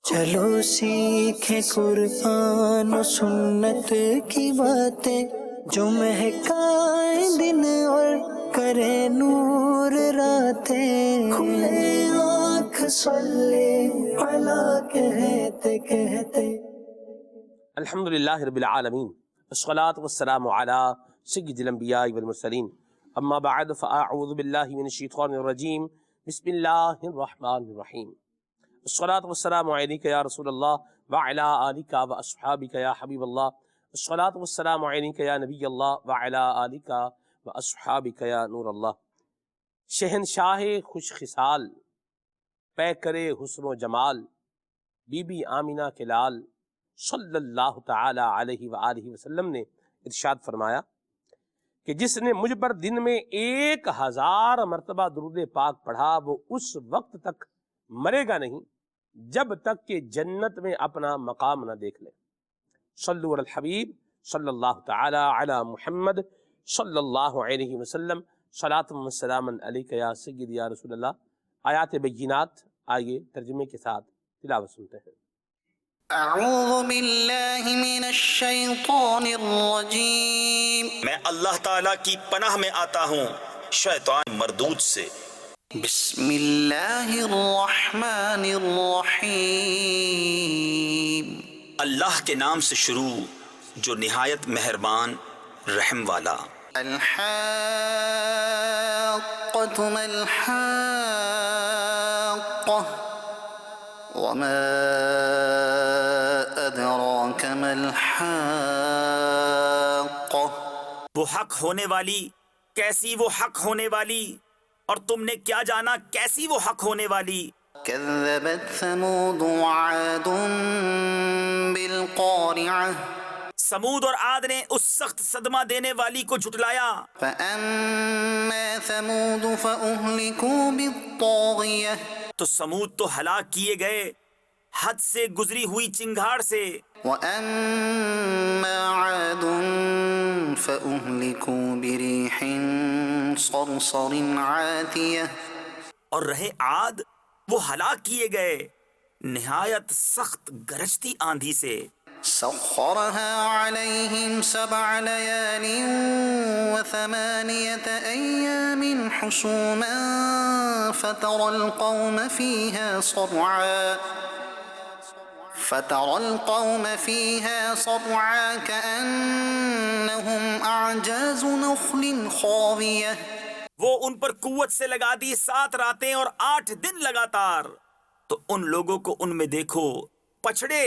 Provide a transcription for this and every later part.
چلو سیکھیں قرآن و سنت کی باتیں جو مہکائیں دن اور کرے نور راتیں، کھلے آنکھ صلی علی کہتے کہتے۔ الحمدللہ رب العالمین، والصلاة والسلام علی سید الانبیاء والمرسلین، اما بعد فاعوذ باللہ من الشیطان الرجیم، بسم اللہ الرحمن الرحیم۔ الصلاة والسلام علیکہ یا رسول اللہ وعلی آلکہ واصحابکہ یا حبیب اللہ، الصلاة والسلام علیکہ یا نبی اللہ وعلی آلکہ واصحابکہ یا نور اللہ۔ شہنشاہ خوش خصال، پیکر حسن و جمال، بی بی آمینہ کے لال صلی اللہ تعالی علیہ وآلہ وسلم نے ارشاد فرمایا کہ جس نے مجھ پر دن میں 1000 مرتبہ درود پاک پڑھا وہ اس وقت تک مرے گا نہیں جب تک کہ جنت میں اپنا مقام نہ دیکھ لے۔ صلو علی الحبیب صلی اللہ تعالی علی محمد صلی اللہ علیہ وسلم، صلاۃ و سلام علیکہ یا سید یا رسول اللہ۔ آیات بینات، آئیے ترجمے کے ساتھ تلاوت سنتے ہیں۔ اعوذ باللہ من الشیطان الرجیم، میں اللہ تعالیٰ کی پناہ میں آتا ہوں شیطان مردود سے۔ بسم اللہ الرحمن الرحیم، اللہ کے نام سے شروع جو نہایت مہربان رحم والا۔ الحاقۃ ما الحاقہ وما ادراک ما الحاقہ۔ وہ حق ہونے والی، کیسی وہ حق ہونے والی، اور تم نے کیا جانا کیسی وہ حق ہونے والی۔ کذبت ثمود وعاد بالقارعہ، سمود اور عاد نے اس سخت صدمہ دینے والی کو جھٹلایا۔ فَأَمَّا ثَمُودُ فَأُهْلِكُوا بِالطَّاغِيَةِ، تو سمود تو ہلاک کیے گئے حد سے گزری ہوئی چنگھاڑ سے۔ وَأَمَّا عَادٌ فَأُهْلِكُوا بِرِيحٍ صَرْصَرٍ عَاتِيَةٍ، اور رہے عاد، وہ ہلاک کیے گئے نہایت سخت گرجتی آندھی سے۔ سخرها عليهم 7 ليال و8 أيام حسوما فترى القوم فيها صرعا كأنهم أعجاز نخل خاوية۔ وہ ان پر قوت سے لگا دی 7 راتیں اور 8 دن لگاتار، تو ان لوگوں کو ان میں دیکھو پچھڑے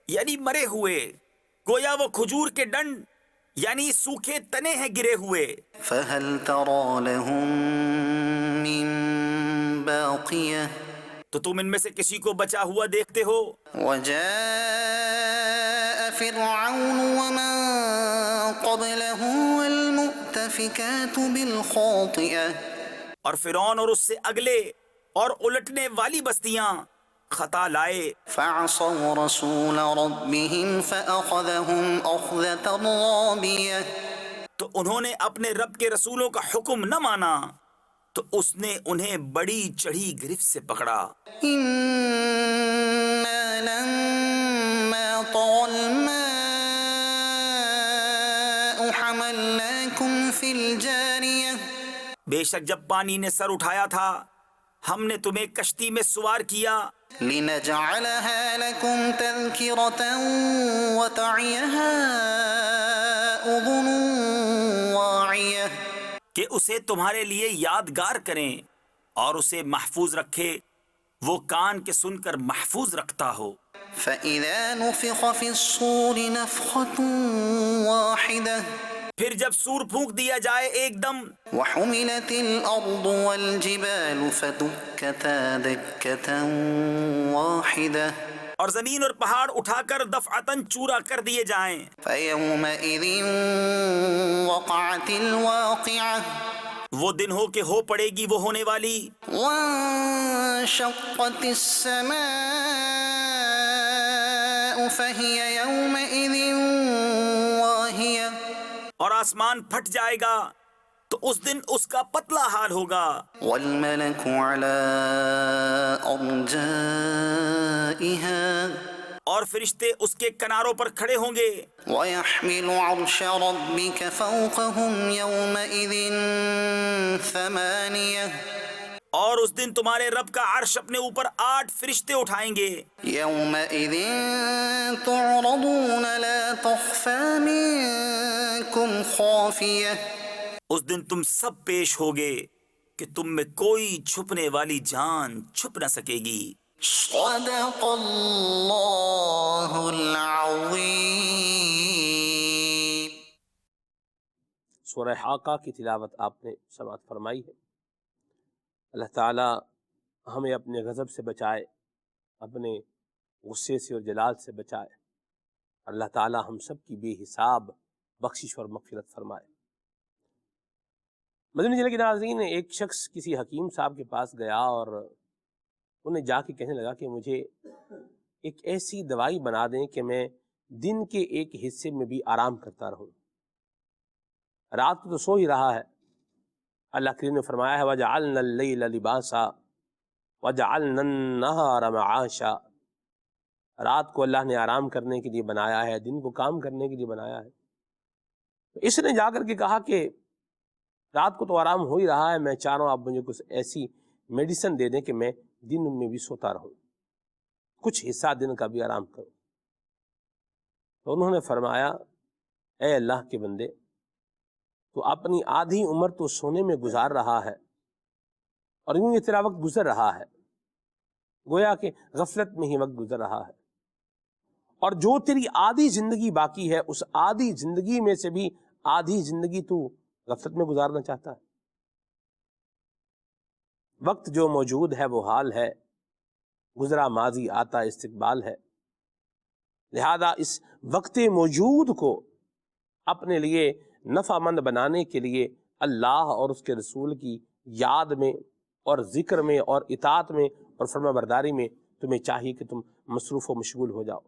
یعنی مرے ہوئے، گویا وہ کھجور کے ڈنڈ یعنی سوکھے تنے ہیں گرے ہوئے۔ فَهَلْ تَرَى لَهُم مِّن بَاقِيَةٍ، تو تم ان میں سے کسی کو بچا ہوا دیکھتے ہو۔ وَجَاءَ فِرْعَوْنُ وَمَن قَبْلَهُ وَالْمُؤْتَفِكَاتُ بِالْخَاطِئَةِ، اور فرعون اور اس سے اگلے اور الٹنے والی بستیاں خطا لائے۔ فَعَصَوْا رَسُولَ رَبِّهِمْ فَأَخَذَهُمْ أَخْذَةً رَّابِيَةً، تو انہوں نے اپنے رب کے رسولوں کا حکم نہ مانا تو اس نے انہیں بڑی چڑھی گرفت سے پکڑا۔ إِنَّا لَمَّا طَغَى الْمَاءُ حَمَلْنَاكُمْ فِي الْجَارِيَةِ، بے شک جب پانی نے سر اٹھایا تھا ہم نے تمہیں کشتی میں سوار کیا، لِنَجْعَلَهَا لَكُمْ تَذْكِرَةً وَتَعِيَهَا أُذُنٌ وَاعِيَةٌ، کہ اسے تمہارے لیے یادگار کریں اور اسے محفوظ رکھے وہ کان کے سن کر محفوظ رکھتا ہو۔ فَإِذَا نُفِخَ فِي الصُّورِ نَفْخَةٌ وَاحِدَةٌ، پھر جب سور پھونک دیا جائے ایک دم، وَحُمِلَتِ الْأَرْضُ وَالْجِبَالُ فَدُكَّتَا دَكَّةً وَاحِدَةً، اور زمین اور پہاڑ اٹھا کر دفعتاً چورا کر دیے جائیں۔ فَيَوْمَئِذٍ وَقَعَتِ الْوَاقِعَةُ، وہ دن ہو کہ ہو پڑے گی وہ ہونے والی۔ وَانشَقَّتِ السَّمَاءُ فَهِيَ يَوْمَئِذٍ وَاهِيَةٌ، اور آسمان پھٹ جائے گا تو اس دن اس کا پتلا حال ہوگا. والملك على أرجائها اور فرشتے اس کے کناروں پر کھڑے ہوں گے. ويحمل عرش ربك فوقهم يومئذ ثمانية اور اس دن تمہارے رب کا عرش اپنے اوپر 8 فرشتے اٹھائیں گے. يومئذ تعرضون لا تخفى منكم خافية اس دن تم سب پیش ہوگے کہ تم میں کوئی چھپنے والی جان چھپ نہ سکے گی. صدق اللہ العظیم. سورہ حاقہ کی تلاوت آپ نے سماعت فرمائی ہے. اللہ تعالی ہمیں اپنے غضب سے بچائے، اپنے غصے سے اور جلال سے بچائے. اللہ تعالی ہم سب کی بے حساب بخشش اور مغفرت فرمائے. مدنی چینل کے ناظرین، ایک شخص کسی حکیم صاحب کے پاس گیا اور انہیں جا کے کہنے لگا کہ مجھے ایک ایسی دوائی بنا دیں کہ میں دن کے ایک حصے میں بھی آرام کرتا رہوں. رات کو تو سو ہی رہا ہے. اللہ کریم نے فرمایا ہے وَجَعَلْنَا اللَّيْلَ لِبَاسًا وَجَعَلْنَا النَّهَارَ مَعَاشًا. رات کو اللہ نے آرام کرنے کے لیے بنایا ہے، دن کو کام کرنے کے لیے بنایا ہے. اس نے جا کر کے کہا کہ رات کو تو آرام ہو ہی رہا ہے، میں چاہ رہا ہوں آپ مجھے کچھ ایسی میڈیسن دے دیں کہ میں دن میں بھی سوتا رہوں، کچھ حصہ دن کا بھی آرام کروں. تو انہوں نے فرمایا اے اللہ کے بندے، تو اپنی آدھی عمر تو سونے میں گزار رہا ہے اور یوں یہ تیرا وقت گزر رہا ہے، گویا کہ غفلت میں ہی وقت گزر رہا ہے. اور جو تیری آدھی زندگی باقی ہے اس آدھی زندگی میں سے بھی آدھی زندگی تو غفلت میں گزارنا چاہتا ہے. وقت جو موجود ہے وہ حال ہے، گزرا ماضی آتا استقبال ہے. لہذا اس وقت موجود کو اپنے لیے نفع مند بنانے کے لیے اللہ اور اس کے رسول کی یاد میں اور ذکر میں اور اطاعت میں اور فرما برداری میں تمہیں چاہیے کہ تم مصروف و مشغول ہو جاؤ،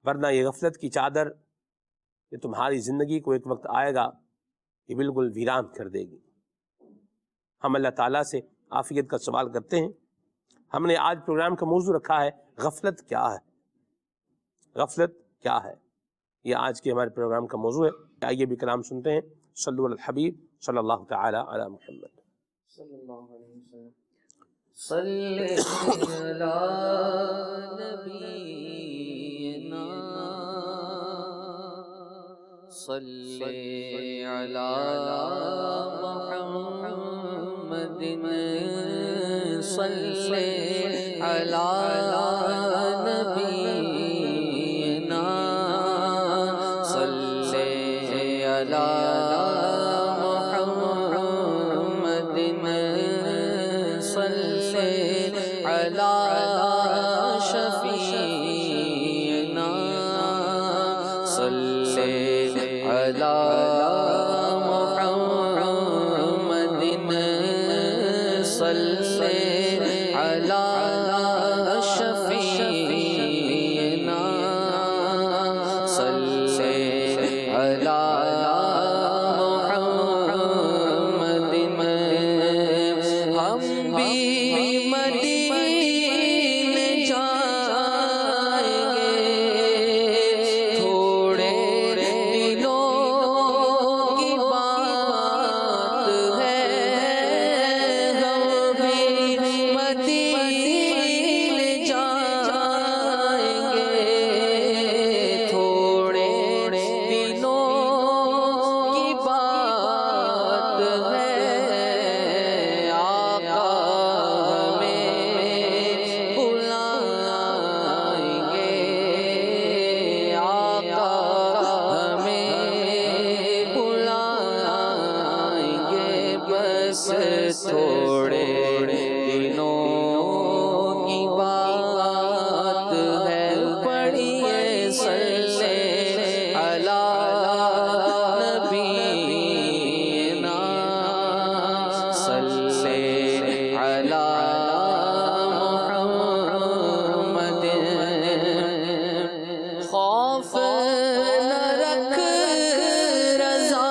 ورنہ یہ غفلت کی چادر کہ تمہاری زندگی کو ایک وقت آئے گا یہ بالکل ویران کر دے گی. ہم اللہ تعالیٰ سے عافیت کا سوال کرتے ہیں. ہم نے آج پروگرام کا موضوع رکھا ہے غفلت کیا ہے. غفلت کیا ہے، یہ آج کے ہمارے پروگرام کا موضوع ہے. آئیے بھی کلام سنتے ہیں. صلو علی الحبیب صلی اللہ تعالی علی محمد. صلی اللہ علیہ وسلم. صلی علی نبینا صلی علی محمد صلی علی نبینا صلی علی محمد صلی علی شفیعنا صلی علی محمد صلی علی شفیعنا صلی علی محمد. ہم بھی مدینے جائیں گے، تھوڑے دنوں کی بات ہے. ہم بھی مدینے جائیں گے، تھوڑے دنوں کی بات ہے. آقا ہمیں بلائیں گے، آقا ہمیں بلائیں گے. بس تھوڑے دنوں کی بات ہے. پڑھیے صلی علی نبینا صلی علی محمد. خوف نہ رکھ رضا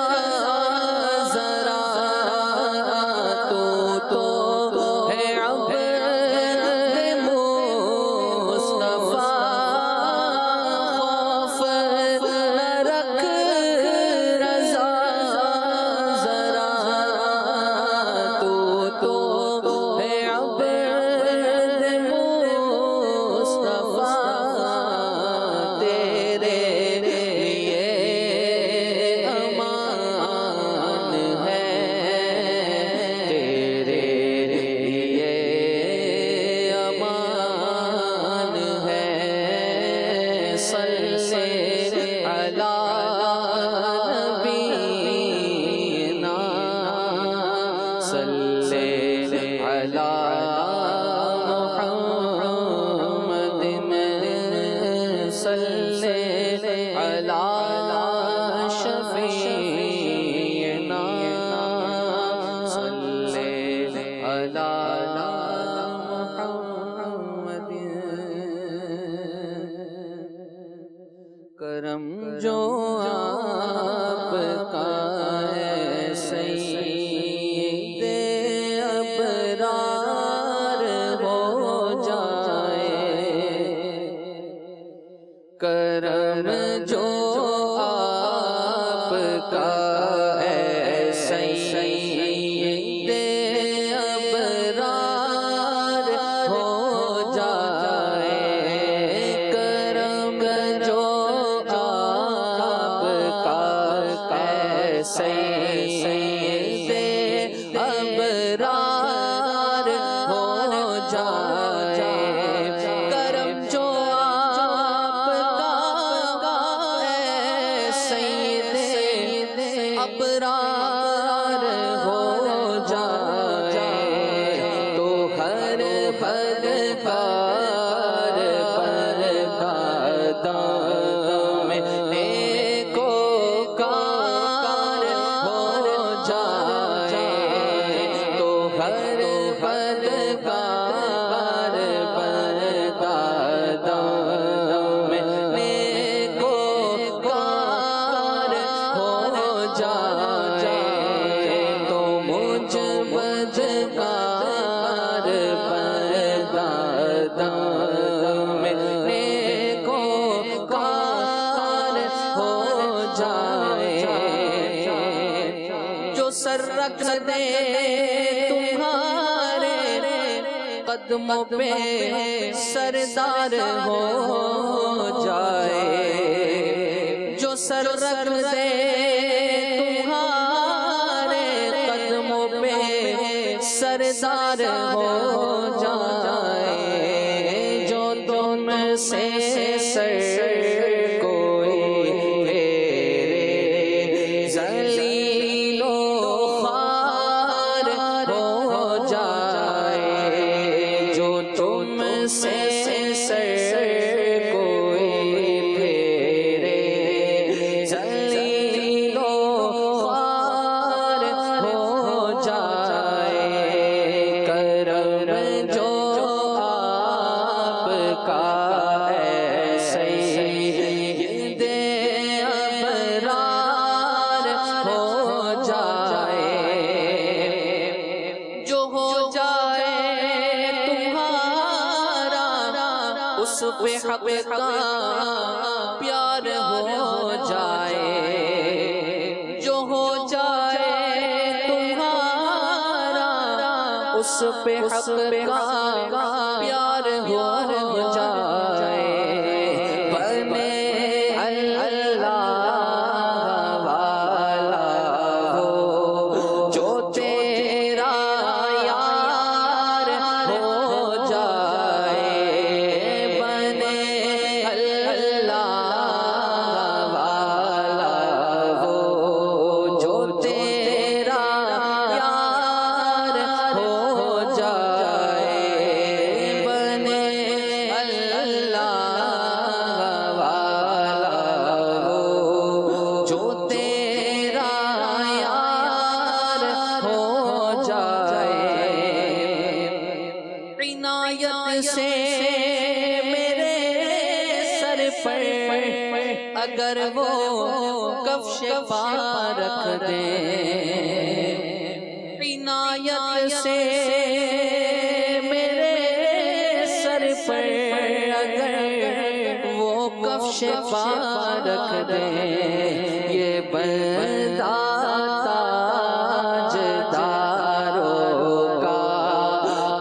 جو آپ کا ہے سید ابرار ہو جائے، کرم جو آپ کا ہے سید ابرار ہو جائے، کرم جو آپ کا ہے سید ابرار ہو جائے، کرم جو آپ کا ہے سید ابرار ہو جائے، تو ہر بدکار پر قدم نیکوکار ہو جائے، تو ہر بدکار پر قدم نیکوکار ہو جائے، تو مجھ بدکار پر قدم نیکوکار ہو جائے، جو سر رکھ دے تمہارے قدموں پہ سردار ہو جائے، جو سر رکھ دے تمہارے قدموں پہ سردار ہو جائے، جو تم سے سر کوئی پھیرے ذلیل و خوار ہو جائے، جو تم سے سر کوئی پھیرے ذلیل و خوار ہو جائے، کرم جو آپ کا ہے سید ابرار ہو جائے، جو ہو جائے تمہارا اس پہ حق کا پیار ہو جائے، جو ہو جائے تمہارا اس پہ حق کا پیار ہو جائے، بنے اللہ والا ہو جو تیرا یار ہو جائے، بنے اللہ والا ہو جو تیرا یار ہو جائے، بنے اللہ والا ہو جو تیرا یار ہو جائے، عنایت سے میرے سر پر اگر وہ کفش پا رکھ دیں، عنایت سے میرے سر پر اگر وہ کفش پا رکھ دیں، یہ بندہ تاجداروں کا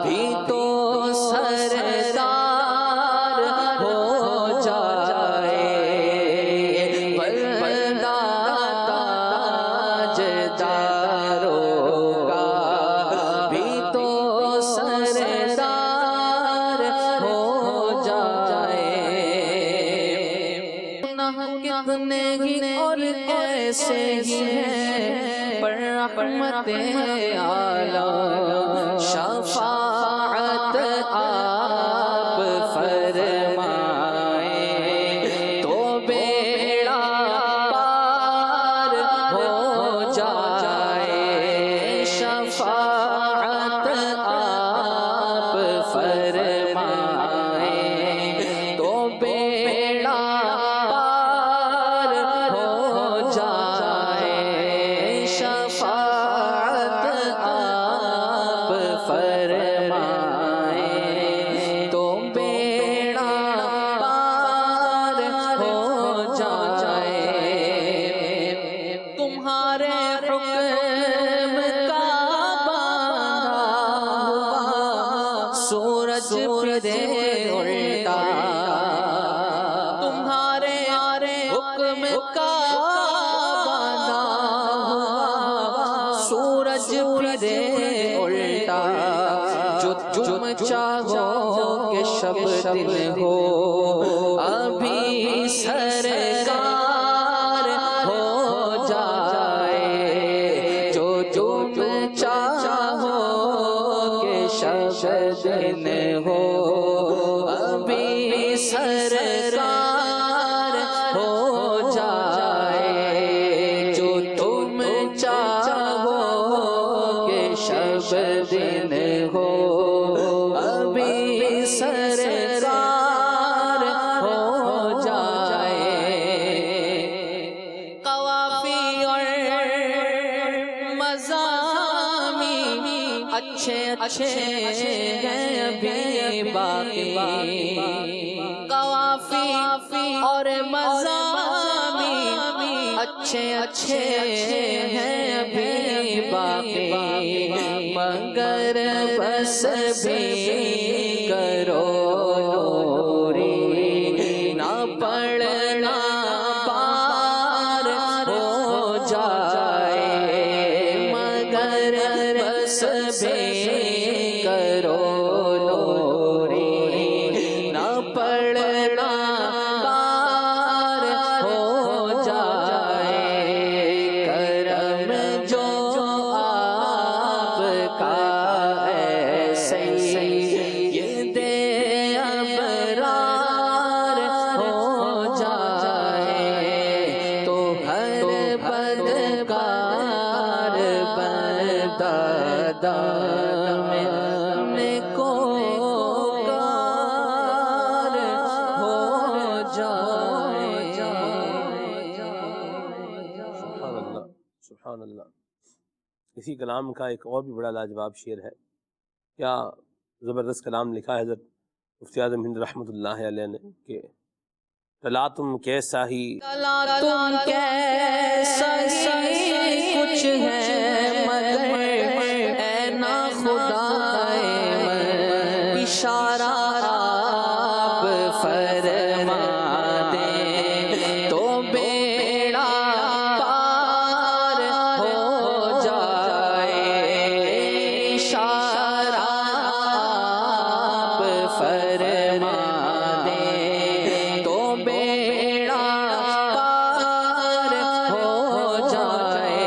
بھی تو سردار ہو جائے، بندہ تاجداروں کا بھی تو سردار ہو جائے، کتنے ہی اور کیسے ہی ہیں پر رحمت عالم شفاعت آپ فرمائیں تو بیڑا پار ہو جائے، شفاعت آپ فرمائیں تو بیڑا پار کا بنا ہوا سورج پھرے الٹا جو تم چاہو کہ شب دن ہو ابھی سرکار ہو جائے جو تم چاہو کہ شب دن ہو ابھی سرکار ہو جائے جو تم چاہو کہ شب دن ہو ابھی سرکار ہو جائے قوافی اور مضامین اچھے ہیں ابھی باقی قوافی اور مضامین اچھے ہیں ابھی باقی مگر بس بھی کرو نوری نہ پڑھنا پار ہو جائے مگر بس بھی کرو نوری نہ پڑھنا پار ہو جائے کرم جو آپ کا ایسے یہ دے ابرار ہو جائے تو ہر بدکار بندہ میں کو کار ہو جائے سبحان اللہ سبحان اللہ. اسی کلام کا ایک اور بھی بڑا لاجواب شعر ہے. کیا زبردست کلام لکھا ہے حضرت مفتی اعظم ہند رحمۃ اللہ علیہ نے کہ تلا تم کیسا ہی تم کیسا ہی کچھ ہے مگر اے نا خدائے من اشارہ آپ فرما دیں تو بیڑا پار ہو جائے اشارہ آپ فرما دیں تو بیڑا پار ہو جائے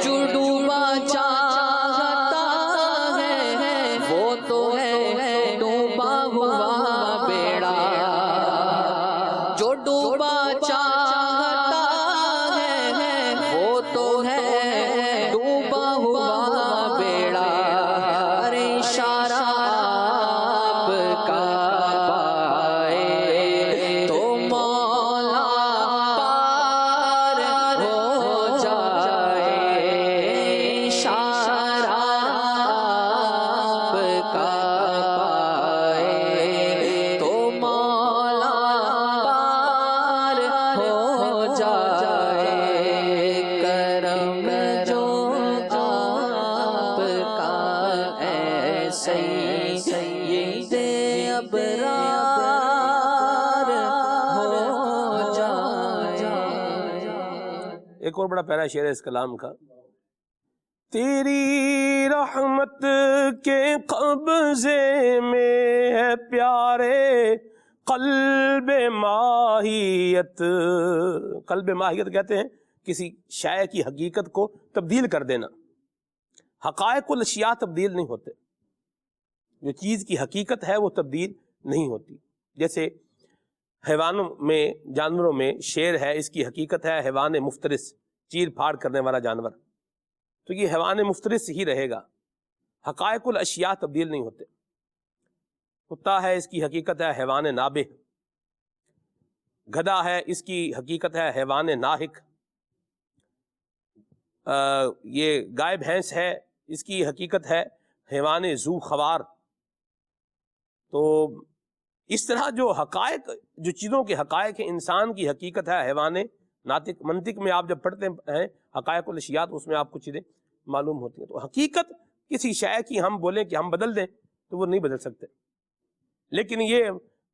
جو ڈوبا چاہتا ہے وہ تو ہے ڈوبا ہوا بیڑا جو ڈوبا چاہتا ہے وہ تو ہے ڈوبا ہوا بیڑا ارے اشارہ آپ کا پائے تو مولا پار ہو جائے اشارہ آپ کا پائے تو مولا پار ہو جائے کرم جو آپ کا ایسے یہ دے ابرار ہو جائے. ایک اور بڑا پیارا شعر ہے اس کلام کا. تیری رحمت کے قبضے میں ہے پیارے قلب ماہیت. قلب ماہیت کہتے ہیں کسی شے کی حقیقت کو تبدیل کر دینا. حقائق الاشیاء تبدیل نہیں ہوتے. جو چیز کی حقیقت ہے وہ تبدیل نہیں ہوتی. جیسے حیوانوں میں جانوروں میں شیر ہے، اس کی حقیقت ہے حیوان مفترس، چیر پھاڑ کرنے والا جانور، تو یہ حیوان مفترس ہی رہے گا. حقائق الاشیاء تبدیل نہیں ہوتے. کتا ہے، اس کی حقیقت ہے حیوان نابہ. گدھا ہے، اس کی حقیقت ہے حیوان ناہک. یہ گائے بھینس ہے، اس کی حقیقت ہے حیوان ذو خوار. تو اس طرح جو حقائق، جو چیزوں کے حقائق ہیں، انسان کی حقیقت ہے حیوان ناطق. منطق میں آپ جب پڑھتے ہیں حقائق الاشیاء تو اس میں آپ کو چیزیں معلوم ہوتی ہیں. تو حقیقت کسی شے کی ہم بولیں کہ ہم بدل دیں تو وہ نہیں بدل سکتے. لیکن یہ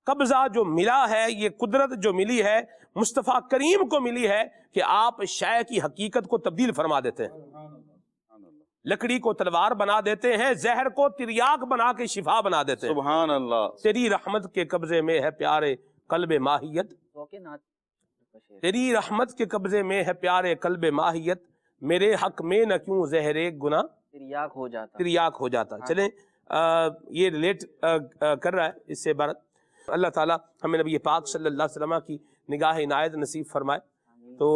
قبضہ جو ملا ہے، یہ قدرت جو ملی ہے مصطفیٰ کریم کو ملی ہے کہ آپ شے کی حقیقت کو تبدیل فرما دیتے ہیں، لکڑی کو تلوار بنا دیتے ہیں، زہر کو تریاک بنا کے شفا بنا دیتے ہیں۔ سبحان اللہ۔ تیری رحمت کے قبضے میں ہے پیارے قلب ماہیت، تیری رحمت کے قبضے میں ہے پیارے قلب ماہیت، میرے حق میں نہ کیوں زہر ایک گناہ تریاک ہو جاتا۔ چلیں یہ ریلیٹ کر رہا ہے اس سے عبارت۔ اللہ تعالیٰ ہمیں نبی پاک صلی اللہ علیہ وسلم کی نگاہ عنایت نصیب فرمائے، تو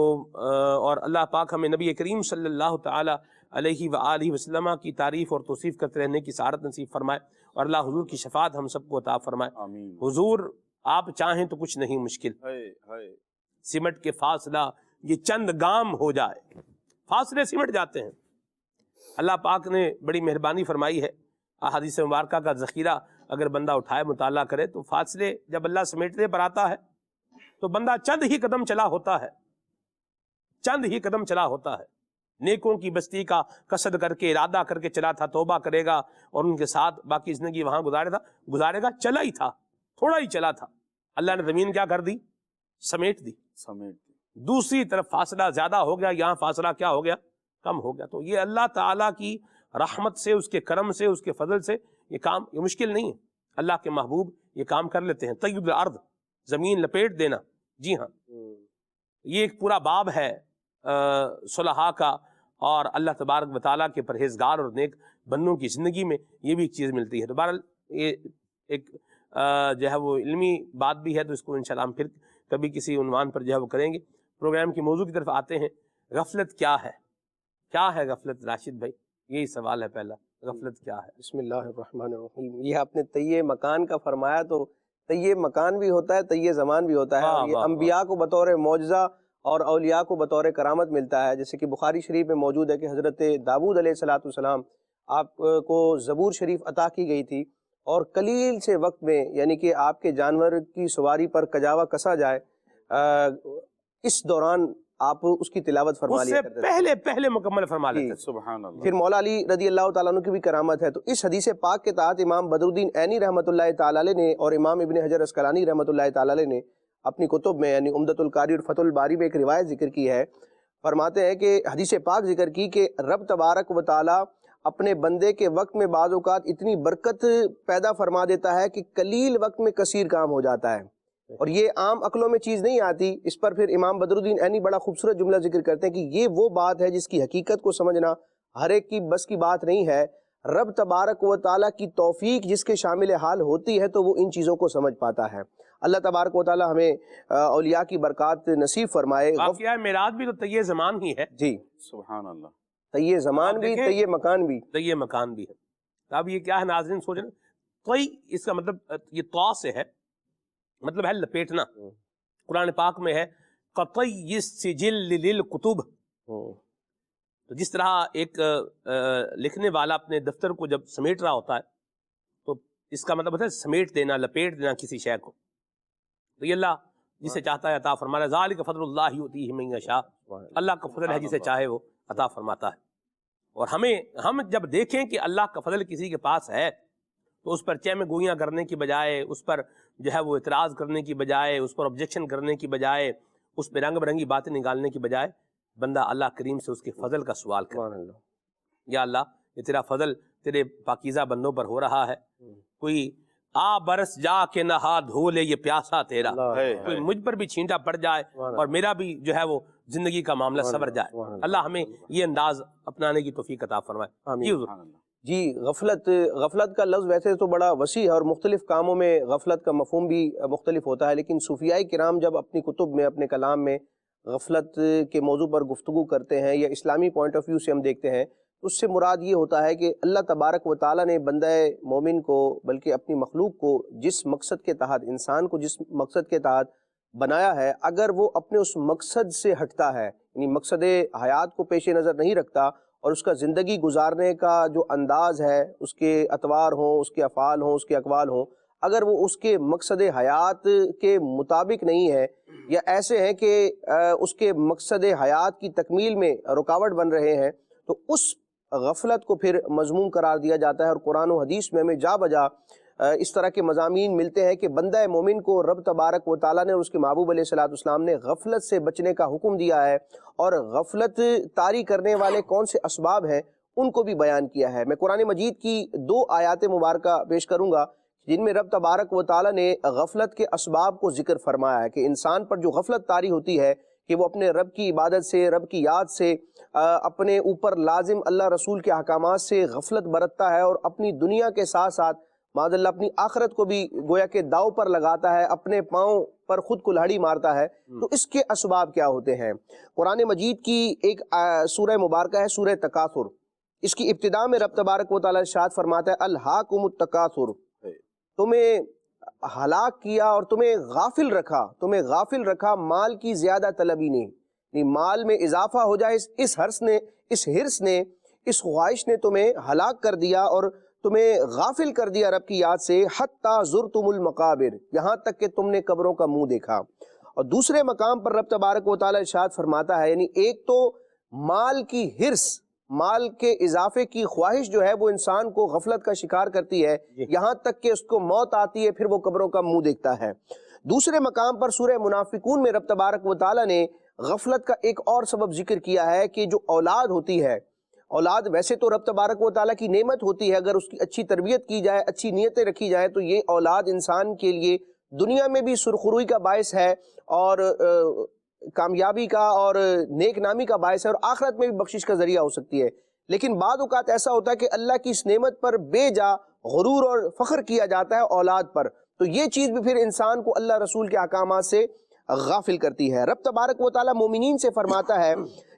اور اللہ پاک ہمیں نبی کریم صلی اللہ تعالیٰ علیہ وآلہ وسلم کی تعریف اور توصیف کرتے رہنے کی سعادت نصیب فرمائے، اور اللہ حضور کی شفاعت ہم سب کو عطا فرمائے۔ آمین۔ حضور آپ چاہیں تو کچھ نہیں مشکل، سمٹ کے فاصلہ یہ چند گام ہو جائے، فاصلے سمٹ جاتے ہیں۔ اللہ پاک نے بڑی مہربانی فرمائی ہے، احادیث مبارکہ کا ذخیرہ اگر بندہ اٹھائے مطالعہ کرے تو فاصلے جب اللہ سمیٹنے پر آتا ہے تو بندہ چند ہی قدم چلا ہوتا ہے، چند ہی قدم چلا ہوتا ہے۔ نیکوں کی بستی کا قصد کر کے ارادہ کر کے چلا تھا، توبہ کرے گا اور ان کے ساتھ باقی زندگی وہاں گزارے گا، چلا ہی تھا، تھوڑا ہی چلا تھا، اللہ نے زمین کیا کر دی؟ سمیٹ دی۔ دوسری طرف فاصلہ زیادہ ہو گیا، یہاں فاصلہ کیا ہو گیا؟ کم ہو گیا۔ تو یہ اللہ تعالیٰ کی رحمت سے، اس کے کرم سے، اس کے فضل سے یہ کام، یہ مشکل نہیں ہے، اللہ کے محبوب یہ کام کر لیتے ہیں۔ طیب الارض، زمین لپیٹ دینا، جی ہاں، یہ ایک پورا باب ہے صلحاء کا، اور اللہ تبارک و تعالیٰ کے پرہیزگار اور نیک بندوں کی زندگی میں یہ بھی ایک چیز ملتی ہے۔ تو بہرحال یہ ایک جو ہے وہ علمی بات بھی ہے، تو اس کو انشاءاللہ ہم پھر کبھی کسی عنوان پر جو ہے وہ کریں گے۔ پروگرام کی موضوع کی طرف آتے ہیں، غفلت کیا ہے؟ کیا ہے غفلت راشد بھائی؟ یہی سوال ہے پہلا، غفلت کیا ہے؟ بسم اللہ الرحمن الرحیم۔ یہ آپ نے طی مکان کا فرمایا، تو طی مکان بھی ہوتا ہے، طی زمان بھی ہوتا ہے، اور یہ انبیاء کو بطور معجزہ اور اولیاء کو بطور کرامت ملتا ہے۔ جیسے کہ بخاری شریف میں موجود ہے کہ حضرت داؤد علیہ السلام آپ کو زبور شریف عطا کی گئی تھی، اور قلیل سے وقت میں، یعنی کہ آپ کے جانور کی سواری پر کجاوا کسا جائے، اس دوران آپ اس کی تلاوت فرما لیا کرتے تھے، پہلے مکمل فرما لیتے تھے۔ سبحان اللہ۔ پھر مولا علی رضی اللہ تعالیٰ عنہ کی بھی کرامت ہے۔ تو اس حدیث پاک کے تحت امام بدر الدین عینی رحمۃ اللہ تعالیٰ علیہ نے اور امام ابن حجر اسقلانی رحمۃ اللہ تعالیٰ علیہ نے اپنی کتب میں، یعنی عمدۃ القاری اور فتح الباری میں ایک روایت ذکر کی ہے۔ فرماتے ہیں کہ حدیث پاک ذکر کی کہ رب تبارک و تعالیٰ اپنے بندے کے وقت میں بعض اوقات اتنی برکت پیدا فرما دیتا ہے کہ قلیل وقت میں کثیر کام ہو جاتا ہے، اور یہ عام عقلوں میں چیز نہیں آتی۔ اس پر پھر امام بدر الدین عینی بڑا خوبصورت جملہ ذکر کرتے ہیں کہ یہ وہ بات ہے جس کی حقیقت کو سمجھنا ہر ایک کی بس کی بات نہیں ہے۔ رب تبارک و تعالیٰ کی توفیق جس کے شامل حال ہوتی ہے تو وہ ان چیزوں کو سمجھ پاتا ہے۔ اللہ تبارک و تعالیٰ ہمیں اولیاء کی برکات نصیب فرمائے۔ واقعہ معراج بھی تو طی زمان ہی ہے، جی سبحان اللہ۔ طی زمان بھی، طی مکان بھی، طی مکان بھی ہے۔ اب یہ کیا ہے ناظرین سوچیں، طی اس کا مطلب یہ طا سے ہے، مطلب ہے لپیٹنا۔ قرآن پاک میں ہے قطی السجل للکتب، تو جس طرح ایک لکھنے والا اپنے دفتر کو جب سمیٹ رہا ہوتا ہے تو اس کا مطلب ہوتا ہے سمیٹ دینا، لپیٹ دینا کسی شے کو۔ تو یہ اللہ جسے چاہتا ہے عطا فرماتا ہے، ذالک فضل اللہ یؤتیہ من یشاء، اللہ کا فضل ہے جسے چاہے وہ عطا فرماتا ہے۔ اور ہم جب دیکھیں کہ اللہ کا فضل کسی کے پاس ہے تو اس پر چہمے گوئیاں کرنے کی بجائے، اس پر جو ہے وہ اعتراض کرنے کی بجائے، اس پر آبجیکشن کرنے کی بجائے، اس پہ رنگ برنگی باتیں نکالنے کی بجائے بندہ اللہ کریم سے اس کے فضل کا سوال کرے۔ یا اللہ یہ تیرا فضل تیرے پاکیزہ بندوں پر ہو رہا ہے، کوئی آ برس جا کے نہا دھو لے یہ پیاسا تیرا، کوئی مجھ پر بھی چھینٹا پڑ جائے اور میرا بھی جو ہے وہ زندگی کا معاملہ سنور جائے۔ اللہ ہمیں یہ انداز اپنانے کی توفیق عطا فرمائے۔ جی حضور۔ جی غفلت کا لفظ ویسے تو بڑا وسیع ہے اور مختلف کاموں میں غفلت کا مفہوم بھی مختلف ہوتا ہے، لیکن صوفیاء کرام جب اپنی کتب میں، اپنے کلام میں غفلت کے موضوع پر گفتگو کرتے ہیں یا اسلامی پوائنٹ آف ویو سے ہم دیکھتے ہیں، تو اس سے مراد یہ ہوتا ہے کہ اللہ تبارک و تعالیٰ نے بندہ مومن کو، بلکہ اپنی مخلوق کو جس مقصد کے تحت، انسان کو جس مقصد کے تحت بنایا ہے، اگر وہ اپنے اس مقصد سے ہٹتا ہے، یعنی مقصد حیات کو پیش نظر نہیں رکھتا، اور اس کا زندگی گزارنے کا جو انداز ہے، اس کے اطوار ہوں، اس کے افعال ہوں، اس کے اقوال ہوں، اگر وہ اس کے مقصد حیات کے مطابق نہیں ہے، یا ایسے ہیں کہ اس کے مقصد حیات کی تکمیل میں رکاوٹ بن رہے ہیں، تو اس غفلت کو پھر مذموم قرار دیا جاتا ہے۔ اور قرآن و حدیث میں ہمیں جا بجا اس طرح کے مضامین ملتے ہیں کہ بندہ مومن کو رب تبارک و تعالیٰ نے اور اس کے محبوب علیہ الصلوۃ والسلام نے غفلت سے بچنے کا حکم دیا ہے، اور غفلت طاری کرنے والے کون سے اسباب ہیں ان کو بھی بیان کیا ہے۔ میں قرآن مجید کی 2 آیات مبارکہ پیش کروں گا جن میں رب تبارک و تعالیٰ نے غفلت کے اسباب کو ذکر فرمایا ہے کہ انسان پر جو غفلت طاری ہوتی ہے کہ وہ اپنے رب کی عبادت سے، رب کی یاد سے، اپنے اوپر لازم اللہ رسول کے احکامات سے غفلت برتتا ہے، اور اپنی دنیا کے ساتھ ساتھ معاذ اللہ اپنی آخرت کو بھی گویا کہ داؤ پر لگاتا ہے، اپنے پاؤں پر خود کلہڑی مارتا ہے۔ تو اس کے اسباب کیا ہوتے ہیں؟ قرآن مجید کی ایک سورہ مبارکہ ہے سورہ تکاثر، اس کی ابتدا میں رب تبارک و تعالیٰ ارشاد فرماتا ہے الہاکم التکاثر، تمہیں ہلاک کیا اور تمہیں غافل رکھا مال کی زیادہ طلبی نے، یعنی مال میں اضافہ ہو جائے، اس ہرس نے اس خواہش نے تمہیں ہلاک کر دیا اور تمہیں غافل کر دیا رب کی یاد سے، حتی زرتم المقابر، یہاں تک کہ تم نے قبروں کا منہ دیکھا۔ اور دوسرے مقام پر رب تبارک و تعالیٰ ارشاد فرماتا ہے، یعنی ایک تو مال کی ہرس، مال کے اضافے کی خواہش جو ہے وہ انسان کو غفلت کا شکار کرتی ہے، یہاں تک کہ اس کو موت آتی ہے، پھر وہ قبروں کا منہ دیکھتا ہے۔ دوسرے مقام پر سورہ منافقون میں رب تبارک و تعالیٰ نے غفلت کا ایک اور سبب ذکر کیا ہے کہ جو اولاد ہوتی ہے، اولاد ویسے تو رب تبارک و تعالیٰ کی نعمت ہوتی ہے، اگر اس کی اچھی تربیت کی جائے، اچھی نیتیں رکھی جائے تو یہ اولاد انسان کے لیے دنیا میں بھی سرخروئی کا باعث ہے اور کامیابی کا اور نیک نامی کا باعث ہے، اور آخرت میں بھی بخشش کا ذریعہ ہو سکتی ہے۔ لیکن بعض اوقات ایسا ہوتا ہے کہ اللہ کی اس نعمت پر بے جا غرور اور فخر کیا جاتا ہے اولاد پر، تو یہ چیز بھی پھر انسان کو اللہ رسول کے احکامات سے غافل کرتی ہے۔ رب تبارک و تعالیٰ مومنین سے فرماتا ہے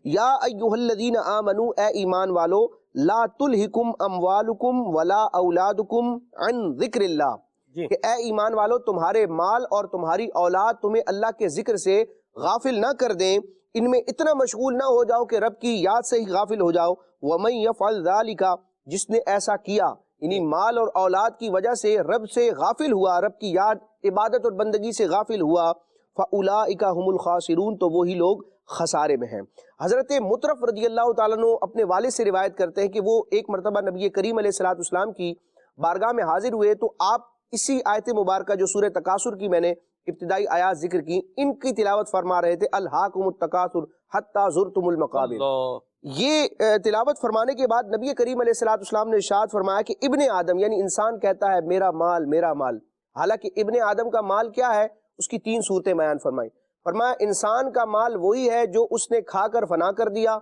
یا ایھا الذین آمنوا، اے ایمان والو، لا تلہکم اموالکم ولا اولادکم عن ذکر اللہ، کہ اے ایمان والو تمہارے مال اور تمہاری اولاد تمہیں اللہ کے ذکر سے غافل نہ کر دیں، ان میں اتنا مشغول نہ ہو جاؤ کہ رب کی یاد سے ہی غافل ہو جاؤ۔ وَمَن يَفْعَلْ ذَلِكَ، جس نے ایسا کیا، یعنی مال اور اولاد کی وجہ سے رب سے غافل ہوا، رب کی یاد، عبادت اور بندگی سے غافل ہوا، فَأُولَٰئِكَ هُمُ الْخَاسِرُونَ، تو وہی لوگ خسارے میں ہیں۔ حضرت مطرف رضی اللہ تعالیٰ عنہ اپنے والد سے روایت کرتے ہیں کہ وہ ایک مرتبہ نبی کریم علیہ الصلوۃ والسلام کی بارگاہ میں حاضر ہوئے تو آپ اسی آیت مبارکہ جو سورہ تکاثر کی میں نے ابتدائی آیات ذکر کی، ان کی تلاوت فرما رہے تھے، الہاکم التکاثر حتی زرتم المقابر۔ یہ تلاوت فرمانے کے بعد نبی کریم علیہ الصلوۃ والسلام نے ارشاد فرمایا کہ ابن آدم، یعنی انسان کہتا ہے میرا مال میرا مال، حالانکہ ابن آدم کا مال کیا ہے، اس کی 3 صورتیں بیان فرمائی۔ فرمایا انسان کا مال وہی ہے جو اس نے کھا کر فنا کر دیا،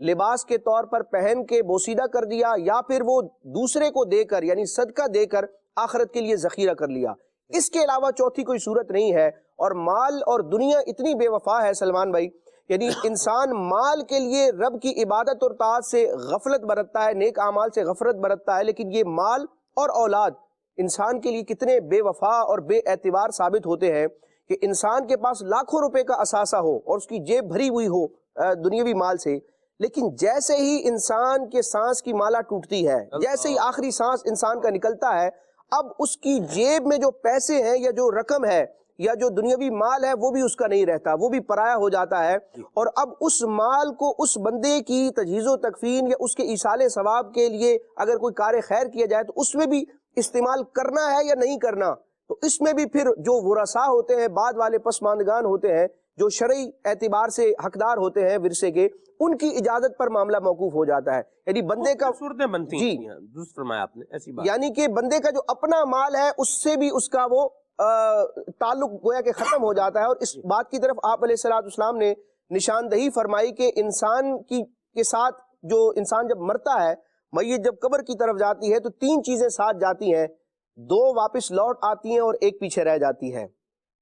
لباس کے طور پر پہن کے بوسیدہ کر دیا، یا پھر وہ دوسرے کو دے کر یعنی صدقہ دے کر آخرت کے لیے ذخیرہ کر لیا، اس کے علاوہ چوتھی کوئی صورت نہیں ہے۔ اور مال اور دنیا اتنی بے وفا ہے سلمان بھائی، یعنی انسان مال کے لیے رب کی عبادت اور طاعت سے غفلت برتتا ہے، نیک اعمال سے غفلت برتتا ہے، لیکن یہ مال اور اولاد انسان کے لیے کتنے بے وفا اور بے اعتبار ثابت ہوتے ہیں کہ انسان کے پاس لاکھوں روپے کا اثاثہ ہو اور اس کی جیب بھری ہوئی ہو دنیاوی مال سے، لیکن جیسے ہی انسان کے سانس کی مالا ٹوٹتی ہے، جیسے ہی آخری سانس انسان کا نکلتا ہے، اب اس کی جیب میں جو پیسے ہیں یا جو رقم ہے یا جو دنیاوی مال ہے وہ بھی اس کا نہیں رہتا، وہ بھی پرایا ہو جاتا ہے، اور اب اس مال کو اس بندے کی تجہیز و تکفین یا اس کے ایصال ثواب کے لیے اگر کوئی کار خیر کیا جائے تو اس میں بھی استعمال کرنا ہے یا نہیں کرنا، تو اس میں بھی پھر جو ورثاء ہوتے ہیں، بعد والے پسماندگان ہوتے ہیں جو شرعی اعتبار سے حقدار ہوتے ہیں ورثے کے، ان کی اجازت پر معاملہ موقوف ہو جاتا ہے، یعنی بندے کا صورتیں بنتی ہیں، درست فرمایا آپ نے، ایسی بات، یعنی کہ بندے کا جو اپنا مال ہے اس سے بھی اس کا وہ تعلق گویا کہ ختم ہو جاتا ہے۔ اور اس بات کی طرف آپ علیہ الصلوۃ والسلام نے نشاندہی فرمائی کہ انسان کے ساتھ جو انسان جب مرتا ہے، میت جب قبر کی طرف جاتی ہے تو 3 چیزیں ساتھ جاتی ہیں، 2 واپس لوٹ آتی ہیں اور ایک پیچھے رہ جاتی ہے۔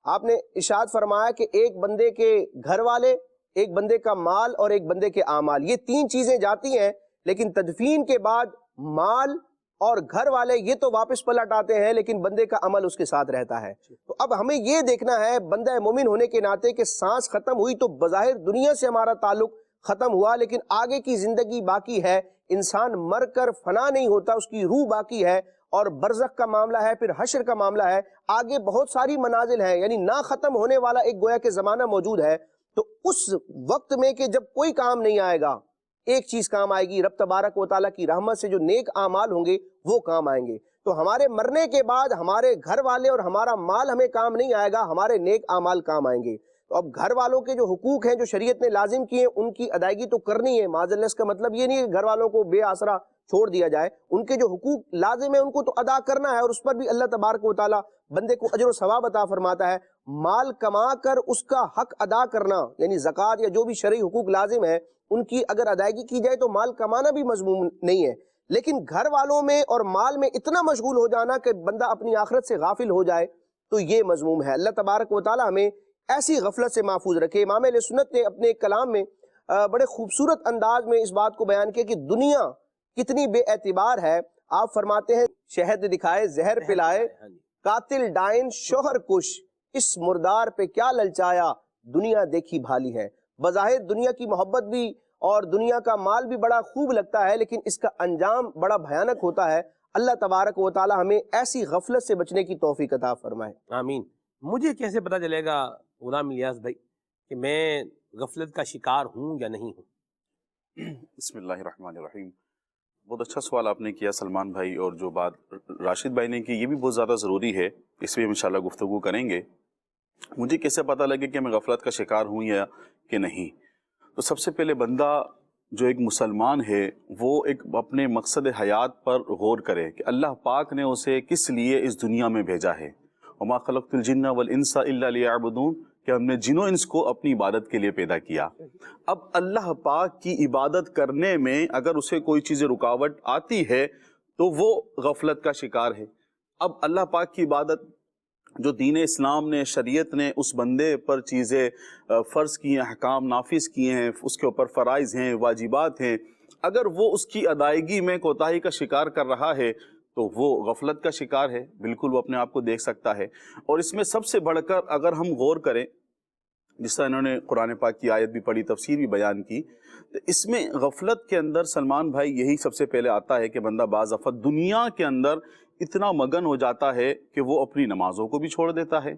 آپ نے ارشاد فرمایا کہ ایک بندے کے گھر والے، ایک بندے کا مال اور ایک بندے کے اعمال، یہ 3 چیزیں جاتی ہیں، لیکن تدفین کے بعد مال اور گھر والے یہ تو واپس پلٹ آتے ہیں، لیکن بندے کا عمل اس کے ساتھ رہتا ہے۔ تو اب ہمیں یہ دیکھنا ہے بندہ مومن ہونے کے ناطے کہ سانس ختم ہوئی تو بظاہر دنیا سے ہمارا تعلق ختم ہوا، لیکن آگے کی زندگی باقی ہے، انسان مر کر فنا نہیں ہوتا، اس کی روح باقی ہے، اور برزخ کا معاملہ ہے، پھر حشر کا معاملہ ہے، آگے بہت ساری منازل ہیں، یعنی نہ ختم ہونے والا ایک گویا کہ زمانہ موجود ہے۔ تو اس وقت میں کہ جب کوئی کام نہیں آئے گا، ایک چیز کام آئے گی، رب تبارک و تعالیٰ کی رحمت سے جو نیک اعمال ہوں گے وہ کام آئیں گے۔ تو ہمارے مرنے کے بعد ہمارے گھر والے اور ہمارا مال ہمیں کام نہیں آئے گا، ہمارے نیک اعمال کام آئیں گے۔ تو اب گھر والوں کے جو حقوق ہیں جو شریعت نے لازم کیے ہیں ان کی ادائیگی تو کرنی ہے۔ معاذ اللہ اس کا مطلب یہ نہیں ہے کہ گھر والوں کو بے آسرا چھوڑ دیا جائے، ان کے جو حقوق لازم ہے ان کو تو ادا کرنا ہے، اور اس پر بھی اللہ تبارک و تعالیٰ بندے کو اجر و ثواب عطا فرماتا ہے۔ مال کما کر اس کا حق ادا کرنا، یعنی زکوٰۃ یا جو بھی شرعی حقوق لازم ہے ان کی اگر ادائیگی کی جائے تو مال کمانا بھی مذموم نہیں ہے، لیکن گھر والوں میں اور مال میں اتنا مشغول ہو جانا کہ بندہ اپنی آخرت سے غافل ہو جائے تو یہ مذموم ہے۔ اللہ تبارک و تعالیٰ ہمیں ایسی غفلت سے محفوظ رکھے۔ امام اہل سنت نے اپنے کلام میں بڑے خوبصورت انداز میں اس بات کو بیان کیا کہ دنیا کتنی بے اعتبار ہے۔ آپ فرماتے ہیں شہد دکھائے زہر پلائے، قاتل ڈائن شوہر کش، اس مردار پہ کیا للچایا، دنیا دیکھی بھالی ہے۔ بظاہر دنیا کی محبت بھی اور دنیا کا مال بھی بڑا خوب لگتا ہے، لیکن اس کا انجام بڑا بھیانک ہوتا ہے۔ اللہ تبارک و تعالی ہمیں ایسی غفلت سے بچنے کی توفیق عطا فرمائے۔ آمین۔ مجھے کیسے پتہ چلے گا غلام الیاس بھائی کہ میں غفلت کا شکار ہوں یا نہیں ہوں؟ بسم اللہ الرحمن الرحیم۔ بہت اچھا سوال آپ نے کیا سلمان بھائی، اور جو بات راشد بھائی نے کی یہ بھی بہت زیادہ ضروری ہے، اس پہ ہم انشاءاللہ گفتگو کریں گے۔ مجھے کیسے پتہ لگے کہ میں غفلت کا شکار ہوں یا کہ نہیں؟ تو سب سے پہلے بندہ جو ایک مسلمان ہے وہ ایک اپنے مقصد حیات پر غور کرے کہ اللہ پاک نے اسے کس لیے اس دنیا میں بھیجا ہے۔ وما خلقت الجن والانس الا لیعبدون، کہ ہم نے جن و انس کو اپنی عبادت کے لیے پیدا کیا۔ اب اللہ پاک کی عبادت کرنے میں اگر اسے کوئی چیز رکاوٹ آتی ہے تو وہ غفلت کا شکار ہے۔ اب اللہ پاک کی عبادت جو دین اسلام نے، شریعت نے اس بندے پر چیزیں فرض کی ہیں، احکام نافذ کیے ہیں، اس کے اوپر فرائض ہیں، واجبات ہیں، اگر وہ اس کی ادائیگی میں کوتاہی کا شکار کر رہا ہے تو وہ غفلت کا شکار ہے، بالکل وہ اپنے آپ کو دیکھ سکتا ہے۔ اور اس میں سب سے بڑھ کر اگر ہم غور کریں، جس طرح انہوں نے قرآن پاک کی آیت بھی پڑھی، تفسیر بھی بیان کی، تو اس میں غفلت کے اندر سلمان بھائی یہی سب سے پہلے آتا ہے کہ بندہ بعض دفعہ دنیا کے اندر اتنا مگن ہو جاتا ہے کہ وہ اپنی نمازوں کو بھی چھوڑ دیتا ہے،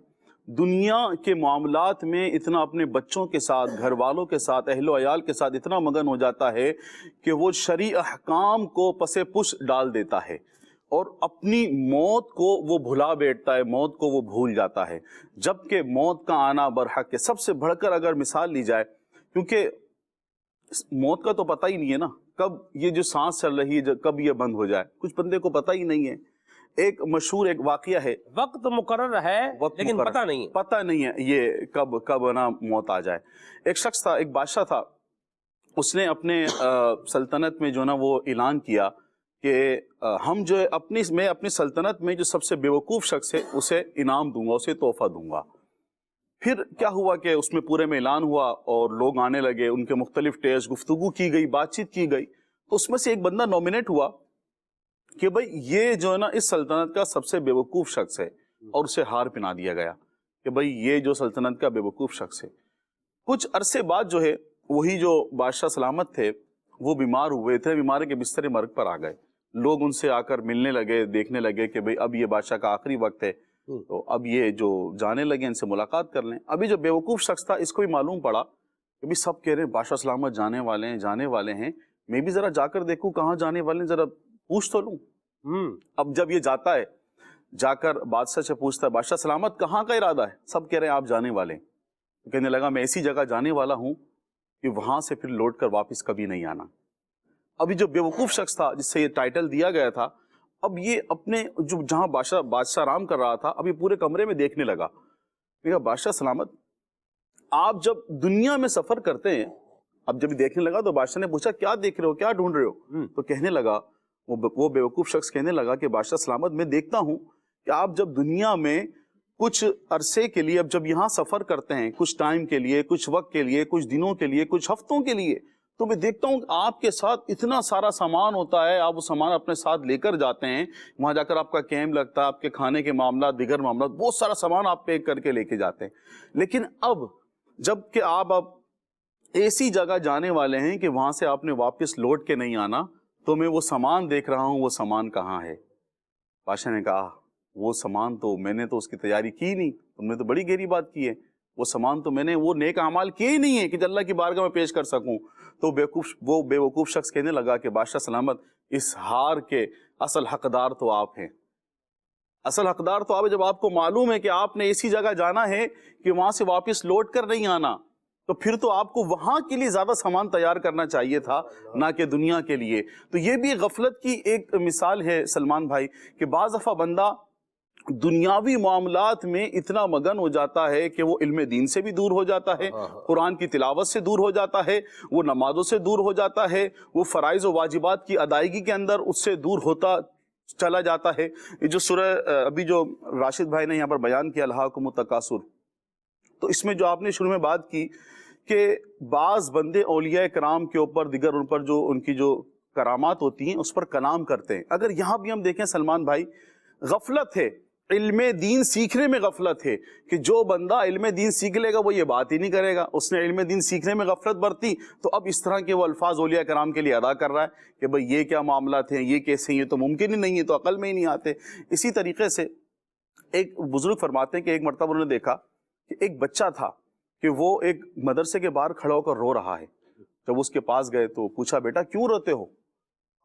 دنیا کے معاملات میں اتنا اپنے بچوں کے ساتھ، گھر والوں کے ساتھ، اہل و عیال کے ساتھ اتنا مگن ہو جاتا ہے کہ وہ شرعی احکام کو پس پش ڈال دیتا ہے، اور اپنی موت کو وہ بھلا بیٹھتا ہے، موت کو وہ بھول جاتا ہے، جبکہ موت کا آنا برحق ہے۔ سب سے بڑھ کر اگر مثال لی جائے، کیونکہ موت کا تو پتہ ہی نہیں ہے نا، کب یہ جو سانس چل رہی ہے کب یہ بند ہو جائے، کچھ بندے کو پتہ ہی نہیں ہے۔ ایک مشہور ایک واقعہ ہے، وقت مقرر ہے لیکن پتہ نہیں ہے، پتہ نہیں ہے یہ کب نا موت آ جائے۔ ایک شخص تھا، ایک بادشاہ تھا، اس نے اپنے سلطنت میں جو نا وہ اعلان کیا کہ ہم جو میں اپنی سلطنت میں جو سب سے بیوقوف شخص ہے اسے انعام دوں گا، اسے تحفہ دوں گا۔ پھر کیا ہوا کہ اس میں پورے میں اعلان ہوا اور لوگ آنے لگے، ان کے مختلف ٹیسٹ، گفتگو کی گئی، بات چیت کی گئی، تو اس میں سے ایک بندہ نومینیٹ ہوا کہ بھئی یہ جو ہے نا اس سلطنت کا سب سے بیوقوف شخص ہے، اور اسے ہار پہنا دیا گیا کہ بھئی یہ جو سلطنت کا بیوقوف شخص ہے۔ کچھ عرصے بعد جو ہے وہی جو بادشاہ سلامت تھے وہ بیمار ہوئے تھے، بیماری کے بستر مرگ پر آ گئے، لوگ ان سے آ کر ملنے لگے، دیکھنے لگے کہ بھئی اب یہ بادشاہ کا آخری وقت ہے، تو اب یہ جو جانے لگے ان سے ملاقات کر لیں۔ ابھی جو بیوقوف شخص تھا اس کو بھی معلوم پڑا کہ بھی سب کہہ رہے ہیں بادشاہ سلامت جانے والے ہیں، میں بھی ذرا جا کر دیکھوں کہاں جانے والے ہیں، ذرا پوچھ تو لوں۔ اب جب یہ جاتا ہے، جا کر بادشاہ سے پوچھتا ہے بادشاہ سلامت کہاں کا ارادہ ہے؟ سب کہہ رہے ہیں آپ جانے والے ہیں۔ تو کہنے لگا میں ایسی جگہ جانے والا ہوں کہ وہاں سے پھر لوٹ کر واپس کبھی نہیں آنا۔ ابھی جو بیوقوف شخص تھا جس سے یہ ٹائٹل دیا گیا تھا، اب یہ اپنے جو جہاں بادشاہ آرام کر رہا تھا، اب یہ پورے کمرے میں دیکھنے لگا، کہا بادشاہ سلامت آپ جب دنیا میں سفر کرتے ہیں، اب جب دیکھنے لگا تو بادشاہ نے پوچھا کیا دیکھ رہے ہو، کیا ڈھونڈ رہے ہو؟ تو کہنے لگا وہ بیوقوف شخص کہنے لگا کہ بادشاہ سلامت میں دیکھتا ہوں کہ آپ جب دنیا میں کچھ عرصے کے لیے، اب جب یہاں سفر کرتے ہیں کچھ ٹائم کے لیے، کچھ وقت کے لیے، کچھ دنوں کے لیے، کچھ ہفتوں کے لیے، تو میں دیکھتا ہوں کہ آپ کے ساتھ اتنا سارا سامان ہوتا ہے، آپ وہ سامان اپنے ساتھ لے کر جاتے ہیں، وہاں جا کر آپ کا کیمپ لگتا ہے، آپ کے کھانے کے معاملات، دیگر معاملات، بہت سارا سامان آپ پیک کر کے لے کے جاتے ہیں۔ لیکن اب جب کہ آپ اب ایسی جگہ جانے والے ہیں کہ وہاں سے آپ نے واپس لوٹ کے نہیں آنا، تو میں وہ سامان دیکھ رہا ہوں، وہ سامان کہاں ہے؟ بادشاہ نے کہا وہ سامان تو میں نے تو اس کی تیاری کی نہیں، تم نے تو بڑی گہری بات کی ہے، وہ سامان تو میں نے وہ نیک اعمال کیے ہی نہیں ہے کہ اللہ کی بارگاہ میں پیش کر سکوں۔ تو وہ بیوقوف شخص کہنے لگا کہ بادشاہ سلامت اس ہار کے اصل حقدار تو آپ ہیں، اصل حقدار تو آپ جب آپ کو معلوم ہے کہ آپ نے ایسی جگہ جانا ہے کہ وہاں سے واپس لوٹ کر نہیں آنا، تو پھر تو آپ کو وہاں کے لیے زیادہ سامان تیار کرنا چاہیے تھا، نہ کہ دنیا کے لیے۔ تو یہ بھی غفلت کی ایک مثال ہے سلمان بھائی، کہ بعض دفعہ بندہ دنیاوی معاملات میں اتنا مگن ہو جاتا ہے کہ وہ علم دین سے بھی دور ہو جاتا ہے، قرآن کی تلاوت سے دور ہو جاتا ہے، وہ نمازوں سے دور ہو جاتا ہے، وہ فرائض و واجبات کی ادائیگی کے اندر اس سے دور ہوتا چلا جاتا ہے۔ یہ جو سورہ ابھی جو راشد بھائی نے یہاں پر بیان کیا، الہاکم التکاثر، تو اس میں جو آپ نے شروع میں بات کی کہ بعض بندے اولیاء کرام کے اوپر، دیگر ان پر جو ان کی جو کرامات ہوتی ہیں اس پر کلام کرتے ہیں۔ اگر یہاں بھی ہم دیکھیں سلمان بھائی، غفلت ہے، علم دین سیکھنے میں غفلت ہے، کہ جو بندہ علم دین سیکھ لے گا وہ یہ بات ہی نہیں کرے گا۔ اس نے علم دین سیکھنے میں غفلت برتی تو اب اس طرح کے وہ الفاظ اولیاء کرام کے لیے ادا کر رہا ہے کہ بھئی یہ کیا معاملات ہیں، یہ کیسے، یہ تو ممکن ہی نہیں ہے، تو عقل میں ہی نہیں آتے۔ اسی طریقے سے ایک بزرگ فرماتے ہیں کہ ایک مرتبہ انہوں نے دیکھا کہ ایک بچہ تھا کہ وہ ایک مدرسے کے باہر کھڑا ہو کر رو رہا ہے۔ جب اس کے پاس گئے تو پوچھا، بیٹا کیوں روتے ہو؟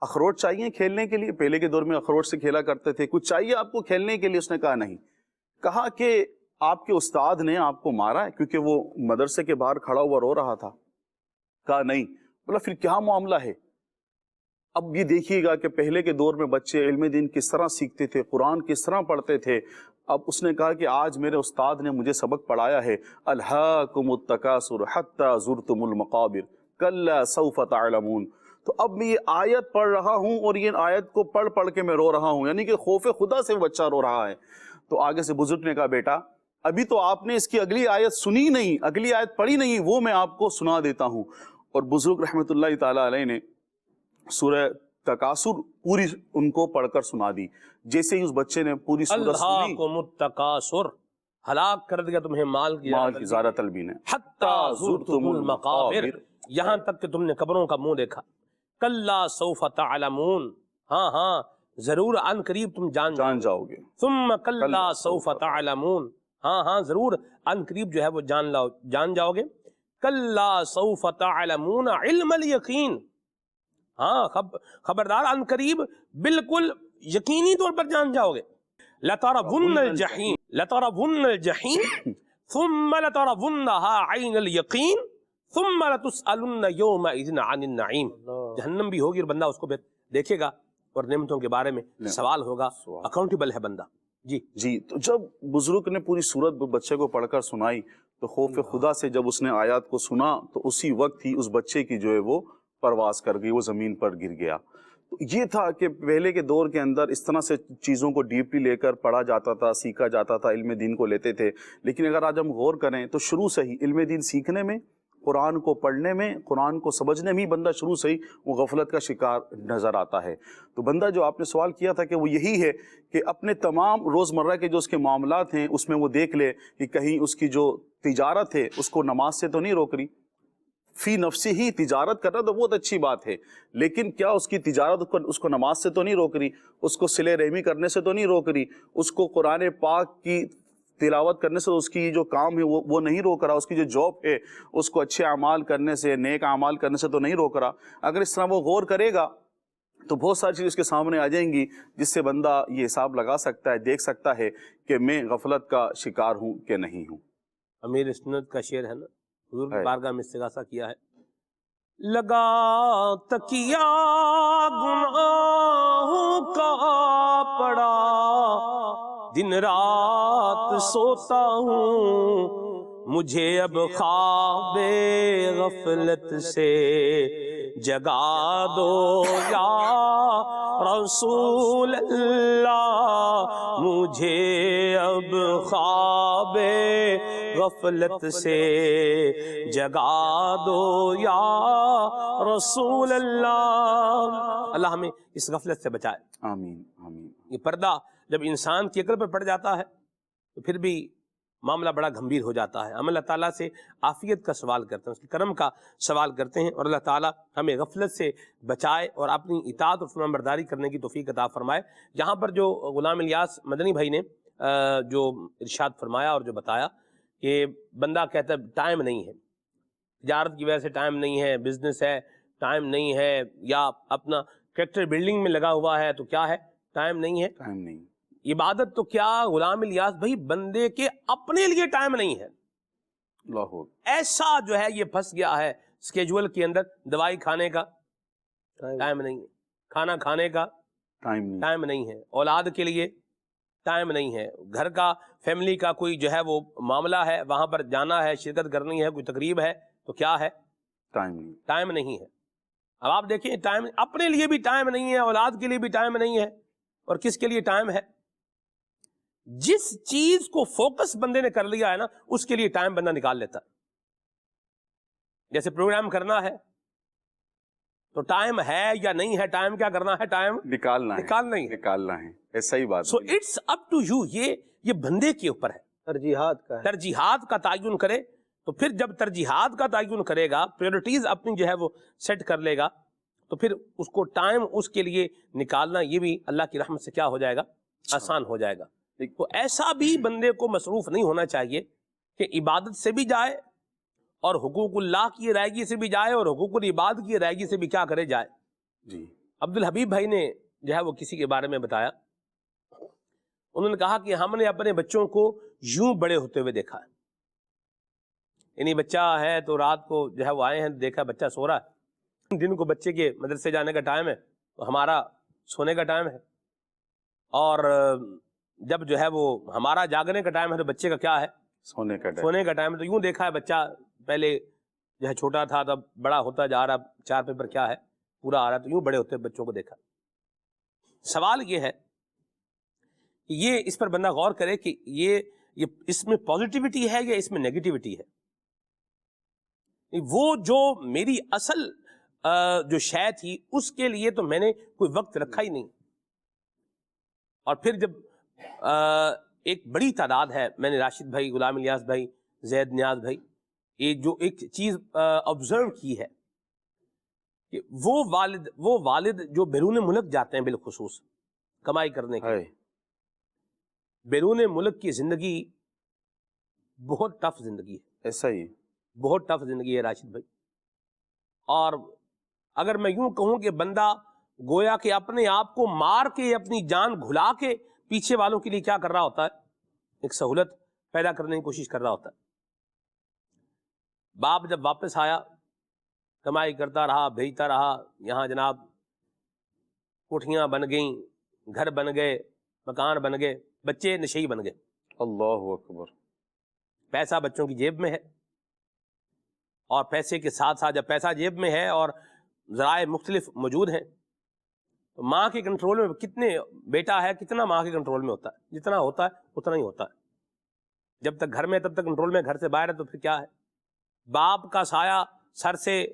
اخروٹ چاہیے کھیلنے کے لیے؟ پہلے کے دور میں اخروٹ سے کھیلا کرتے تھے، کچھ چاہیے آپ کو کھیلنے کے لیے؟ اس نے کہا نہیں۔ کہا کہ آپ کے استاد نے آپ کو مارا ہے کیونکہ وہ مدرسے کے باہر کھڑا ہوا رو رہا تھا؟ کہا نہیں۔ بولا پھر کیا معاملہ ہے؟ اب یہ دیکھیے گا کہ پہلے کے دور میں بچے علم دین کس طرح سیکھتے تھے، قرآن کس طرح پڑھتے تھے۔ اب اس نے کہا کہ آج میرے استاد نے مجھے سبق پڑھایا ہے، الہاکم التکاثر حتی زرتم المقابر کلا سوف تعلمون۔ تو اب میں یہ آیت پڑھ رہا ہوں اور یہ آیت کو پڑھ پڑھ کے میں رو رہا ہوں، یعنی کہ خوف خدا سے بچہ رو رہا ہے۔ تو آگے سے بزرگ نے کہا، بیٹا ابھی تو آپ نے اس کی اگلی آیت سنی نہیں، اگلی آیت پڑھی نہیں، وہ میں آپ کو سنا دیتا ہوں۔ اور بزرگ رحمت اللہ تعالی علیہ نے سورہ تکاثر پوری ان کو پڑھ کر سنا دی۔ جیسے ہی اس بچے نے پوری سورہ سنی، الہاکم التکاثر، ہلاک کر دیا تمہیں مال کی زیادہ طلبی نے، حتی زرتم المقابر، یہاں تک کہ تم نے قبروں کا منہ دیکھا۔ کلا سوف تعلمون، ہاں ہاں ضرور عن قریب تم جان جاؤ گے۔ ثم کلا سوف تعلمون، ہاں ہاں ضرور عن قریب جو ہے وہ جان جاؤ گے۔ کلا سوف تعلمون علم الیقین، ہاں خبردار عن قریب بالکل یقینی طور پر جان جاؤ گے۔ لترون الجحیم، لترون الجحیم ثم لترونها عین الیقین ثم لتسألن یومئذ عن النعیم۔ جہنم بھی ہوگی اور بندہ اس کو دیکھے گا اور نعمتوں کے بارے میں سوال ہوگا، اکاؤنٹیبل ہے بندہ۔ جی تو جب بزرگ نے پوری سورت بچے کو پڑھ کر سنائی تو خوف خدا سے جب اس نے آیات کو سنا تو اسی وقت ہی اس بچے کی جو ہے وہ پرواز کر گئی، وہ زمین پر گر گیا۔ تو یہ تھا کہ پہلے کے دور کے اندر اس طرح سے چیزوں کو ڈیپلی لے کر پڑھا جاتا تھا، سیکھا جاتا تھا، علم دین کو لیتے تھے۔ لیکن اگر آج ہم غور کریں تو شروع سے ہی علم دین سیکھنے میں، قرآن کو پڑھنے میں، قرآن کو سمجھنے میں بندہ شروع سے ہی وہ غفلت کا شکار نظر آتا ہے۔ تو بندہ جو آپ نے سوال کیا تھا کہ وہ یہی ہے کہ اپنے تمام روزمرہ کے جو اس کے معاملات ہیں اس میں وہ دیکھ لے کہ کہیں اس کی جو تجارت ہے اس کو نماز سے تو نہیں روک رہی۔ فی نفسی ہی تجارت کرنا تو بہت اچھی بات ہے، لیکن کیا اس کی تجارت اس کو نماز سے تو نہیں روک رہی، اس کو صلہ رحمی کرنے سے تو نہیں روک رہی، اس کو قرآن پاک کی تلاوت کرنے سے اس کی جو کام ہے وہ نہیں روک رہا، اس کی جو جاب ہے اس کو اچھے اعمال کرنے سے، نیک اعمال کرنے سے تو نہیں روک رہا۔ اگر اس طرح وہ غور کرے گا تو بہت ساری چیزیں اس کے سامنے آ جائیں گی جس سے بندہ یہ حساب لگا سکتا ہے، دیکھ سکتا ہے کہ میں غفلت کا شکار ہوں کہ نہیں ہوں۔ امیر سنت کا شعر ہے نا، حضور کی بارگاہ میں استغاثہ کیا ہے، لگا تکیا گناہوں کا پڑا، دن رات سوتا ہوں، مجھے اب خواب غفلت سے جگا دو یا رسول اللہ، مجھے اب خواب غفلت سے جگا دو یا رسول اللہ۔ اللہ ہمیں اس غفلت سے بچائے، آمین آمین۔ یہ پردہ جب انسان کی عقل پر پڑ جاتا ہے تو پھر بھی معاملہ بڑا گھمبیر ہو جاتا ہے۔ ہم اللہ تعالیٰ سے عافیت کا سوال کرتے ہیں، اس کے کرم کا سوال کرتے ہیں، اور اللہ تعالیٰ ہمیں غفلت سے بچائے اور اپنی اطاعت اور فرمانبرداری کرنے کی توفیق عطا فرمائے۔ یہاں پر جو غلام الیاس مدنی بھائی نے جو ارشاد فرمایا اور جو بتایا کہ بندہ کہتا ہے ٹائم نہیں ہے، تجارت کی وجہ سے ٹائم نہیں ہے، بزنس ہے ٹائم نہیں ہے، یا اپنا کریکٹر بلڈنگ میں لگا ہوا ہے تو کیا ہے ٹائم نہیں ہے۔ ٹائم نہیں، عبادت تو کیا غلام الیاس بھائی، بندے کے اپنے لیے ٹائم نہیں ہے. اللہ ایسا جو ہے یہ پھنس گیا ہے اسکیجول کے اندر، دوائی کھانے کا ٹائم نہیں ہے، کھانا کھانے کا ٹائم نہیں ہے، اولاد کے لیے ٹائم نہیں ہے، گھر کا فیملی کا کوئی جو ہے وہ معاملہ ہے، وہاں پر جانا ہے، شرکت کرنی ہے، کوئی تقریب ہے، تو کیا ہے؟ ٹائم نہیں ہے. اب آپ دیکھیں، ٹائم اپنے لیے بھی ٹائم نہیں ہے، اولاد کے لیے بھی ٹائم نہیں ہے، اور کس کے لیے ٹائم ہے؟ جس چیز کو فوکس بندے نے کر لیا ہے نا، اس کے لیے ٹائم بندہ نکال لیتا. جیسے پروگرام کرنا ہے تو ٹائم ہے یا نہیں ہے، ٹائم کیا کرنا ہے؟ ٹائم نکالنا ہے. ایسا ہی بات. So it's up to you, یہ بندے کے اوپر ہے. ترجیحات کا تعین کرے، تو پھر جب ترجیحات کا تعین کرے گا، پریورٹیز اپنی جو ہے وہ سیٹ کر لے گا، تو پھر اس کو ٹائم اس کے لیے نکالنا یہ بھی اللہ کی رحمت سے کیا ہو جائے گا؟ آسان ہو جائے گا. تو ایسا بھی بندے کو مصروف نہیں ہونا چاہیے کہ عبادت سے بھی جائے اور حقوق اللہ کی ادائیگی سے بھی جائے اور حقوق العباد کی ادائیگی سے بھی کیا کرے جائے. جی. عبدالحبیب بھائی نے جو ہے وہ کسی کے بارے میں بتایا، انہوں نے کہا کہ ہم نے اپنے بچوں کو یوں بڑے ہوتے ہوئے دیکھا ہے. یعنی بچہ ہے تو رات کو جو ہے وہ آئے ہیں، دیکھا بچہ سو رہا ہے، دن کو بچے کے مدرسے جانے کا ٹائم ہے، تو ہمارا سونے کا ٹائم ہے، اور جب جو ہے وہ ہمارا جاگنے کا ٹائم ہے تو بچے کا کیا ہے؟ سونے کا ٹائم ہے. تو یوں دیکھا ہے بچہ پہلے جو ہے چھوٹا تھا، تب بڑا ہوتا جا رہا، 4 پیپر کیا ہے پورا آ رہا ہے، تو یوں بڑے ہوتے بچوں کو دیکھا. سوال یہ ہے کہ یہ اس پر بندہ غور کرے کہ یہ اس میں پازیٹیوٹی ہے یا اس میں نیگیٹیوٹی ہے. وہ جو میری اصل جو شے تھی اس کے لیے تو میں نے کوئی وقت رکھا ہی نہیں، اور پھر جب ایک بڑی تعداد ہے، میں نے راشد بھائی، غلام الیاس بھائی، زید نیاز بھائی، یہ جو ایک چیز آبزرو کی ہے کہ وہ والد جو بیرون ملک جاتے ہیں بالخصوص کمائی کرنے کے، بیرون ملک کی زندگی بہت ٹف زندگی ہے. ایسا ہی بہت ٹف زندگی ہے راشد بھائی. اور اگر میں یوں کہوں کہ بندہ گویا کہ اپنے آپ کو مار کے، اپنی جان گھلا کے پیچھے والوں کے لیے کیا کر رہا ہوتا ہے؟ ایک سہولت پیدا کرنے کی کوشش کر رہا ہوتا ہے. باپ جب واپس آیا، کمائی کرتا رہا، بھیجتا رہا، یہاں جناب کوٹھیاں بن گئیں، گھر بن گئے، مکان بن گئے، بچے نشئی بن گئے. اللہ اکبر. پیسہ بچوں کی جیب میں ہے، اور پیسے کے ساتھ ساتھ جب پیسہ جیب میں ہے اور ذرائع مختلف موجود ہیں، تو ماں کے کنٹرول میں کتنے بیٹا ہے، کتنا ماں کے کنٹرول میں ہوتا ہے؟ جتنا ہوتا ہے اتنا ہی ہوتا ہے. جب تک گھر میں تب تک کنٹرول میں، گھر سے باہر ہے تو پھر کیا ہے؟ باپ کا سایہ سر سے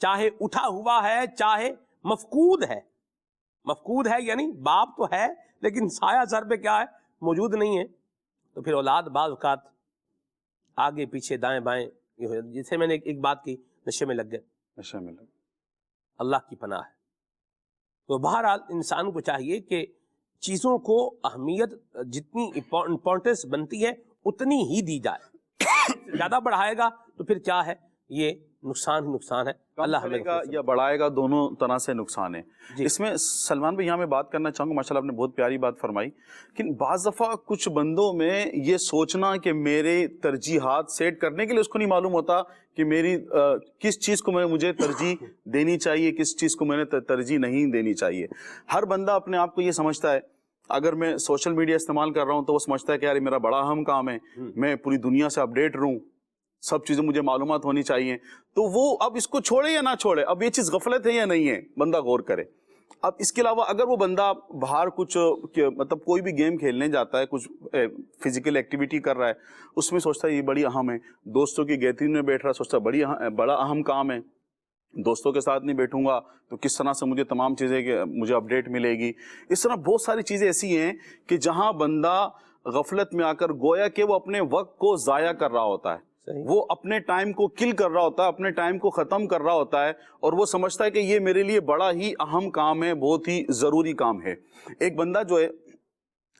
چاہے اٹھا ہوا ہے چاہے مفقود ہے یعنی باپ تو ہے لیکن سایہ سر پہ کیا ہے؟ موجود نہیں ہے. تو پھر اولاد بعض اوقات آگے پیچھے دائیں بائیں، جسے میں نے ایک بات کی، نشے میں لگ گئے. اللہ کی پناہ ہے. تو بہرحال انسان کو چاہیے کہ چیزوں کو اہمیت جتنی امپورٹنس بنتی ہے اتنی ہی دی جائے. زیادہ بڑھائے گا تو پھر کیا ہے؟ یہ نقصان ہی نقصان ہے. اللہ کرے گا یا بڑھائے گا، دونوں طرح سے نقصان ہے. اس میں سلمان بھائی یہاں میں بات کرنا چاہوں گا، ماشاءاللہ آپ نے بہت پیاری بات فرمائی، کہ بعض دفعہ کچھ بندوں میں یہ سوچنا کہ میرے ترجیحات سیٹ کرنے کے لیے اس کو نہیں معلوم ہوتا کہ میری کس چیز کو مجھے ترجیح دینی چاہیے، کس چیز کو میں نے ترجیح نہیں دینی چاہیے. ہر بندہ اپنے آپ کو یہ سمجھتا ہے، اگر میں سوشل میڈیا استعمال کر رہا ہوں تو وہ سمجھتا ہے کہ یار میرا بڑا اہم کام ہے، میں پوری دنیا سے اپڈیٹ رہوں، سب چیزیں مجھے معلومات ہونی چاہیے. تو وہ اب اس کو چھوڑے یا نہ چھوڑے، اب یہ چیز غفلت ہے یا نہیں ہے، بندہ غور کرے. اب اس کے علاوہ اگر وہ بندہ باہر کچھ مطلب کوئی بھی گیم کھیلنے جاتا ہے، کچھ فزیکل ایکٹیویٹی کر رہا ہے، اس میں سوچتا ہے یہ بڑی اہم ہے. دوستوں کی گیدرنگ میں بیٹھ رہا ہے، سوچتا ہے بڑا اہم کام ہے، دوستوں کے ساتھ نہیں بیٹھوں گا تو کس طرح سے مجھے تمام چیزیں مجھے اپڈیٹ ملے گی. اس طرح بہت ساری چیزیں ایسی ہیں کہ جہاں بندہ غفلت میں آ کر گویا کہ وہ اپنے وقت کو ضائع کر رہا ہوتا ہے، وہ اپنے ٹائم کو کل کر رہا ہوتا ہے، اپنے ٹائم کو ختم کر رہا ہوتا ہے، اور وہ سمجھتا ہے کہ یہ میرے لیے بڑا ہی اہم کام ہے، بہت ہی ضروری کام ہے. ایک بندہ جو ہے،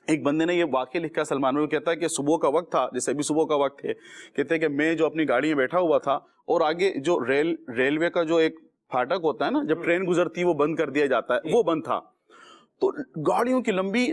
ایک بندے نے یہ واقعہ لکھا سلمان بھائی، کہتا ہے کہ صبح کا وقت تھا، جیسے ابھی صبح کا وقت ہے، کہتے ہیں کہ میں جو اپنی گاڑی میں بیٹھا ہوا تھا اور آگے جو ریلوے کا جو ایک پھاٹک ہوتا ہے نا، جب ٹرین گزرتی وہ بند کر دیا جاتا ہے، وہ بند تھا. تو گاڑیوں کی لمبی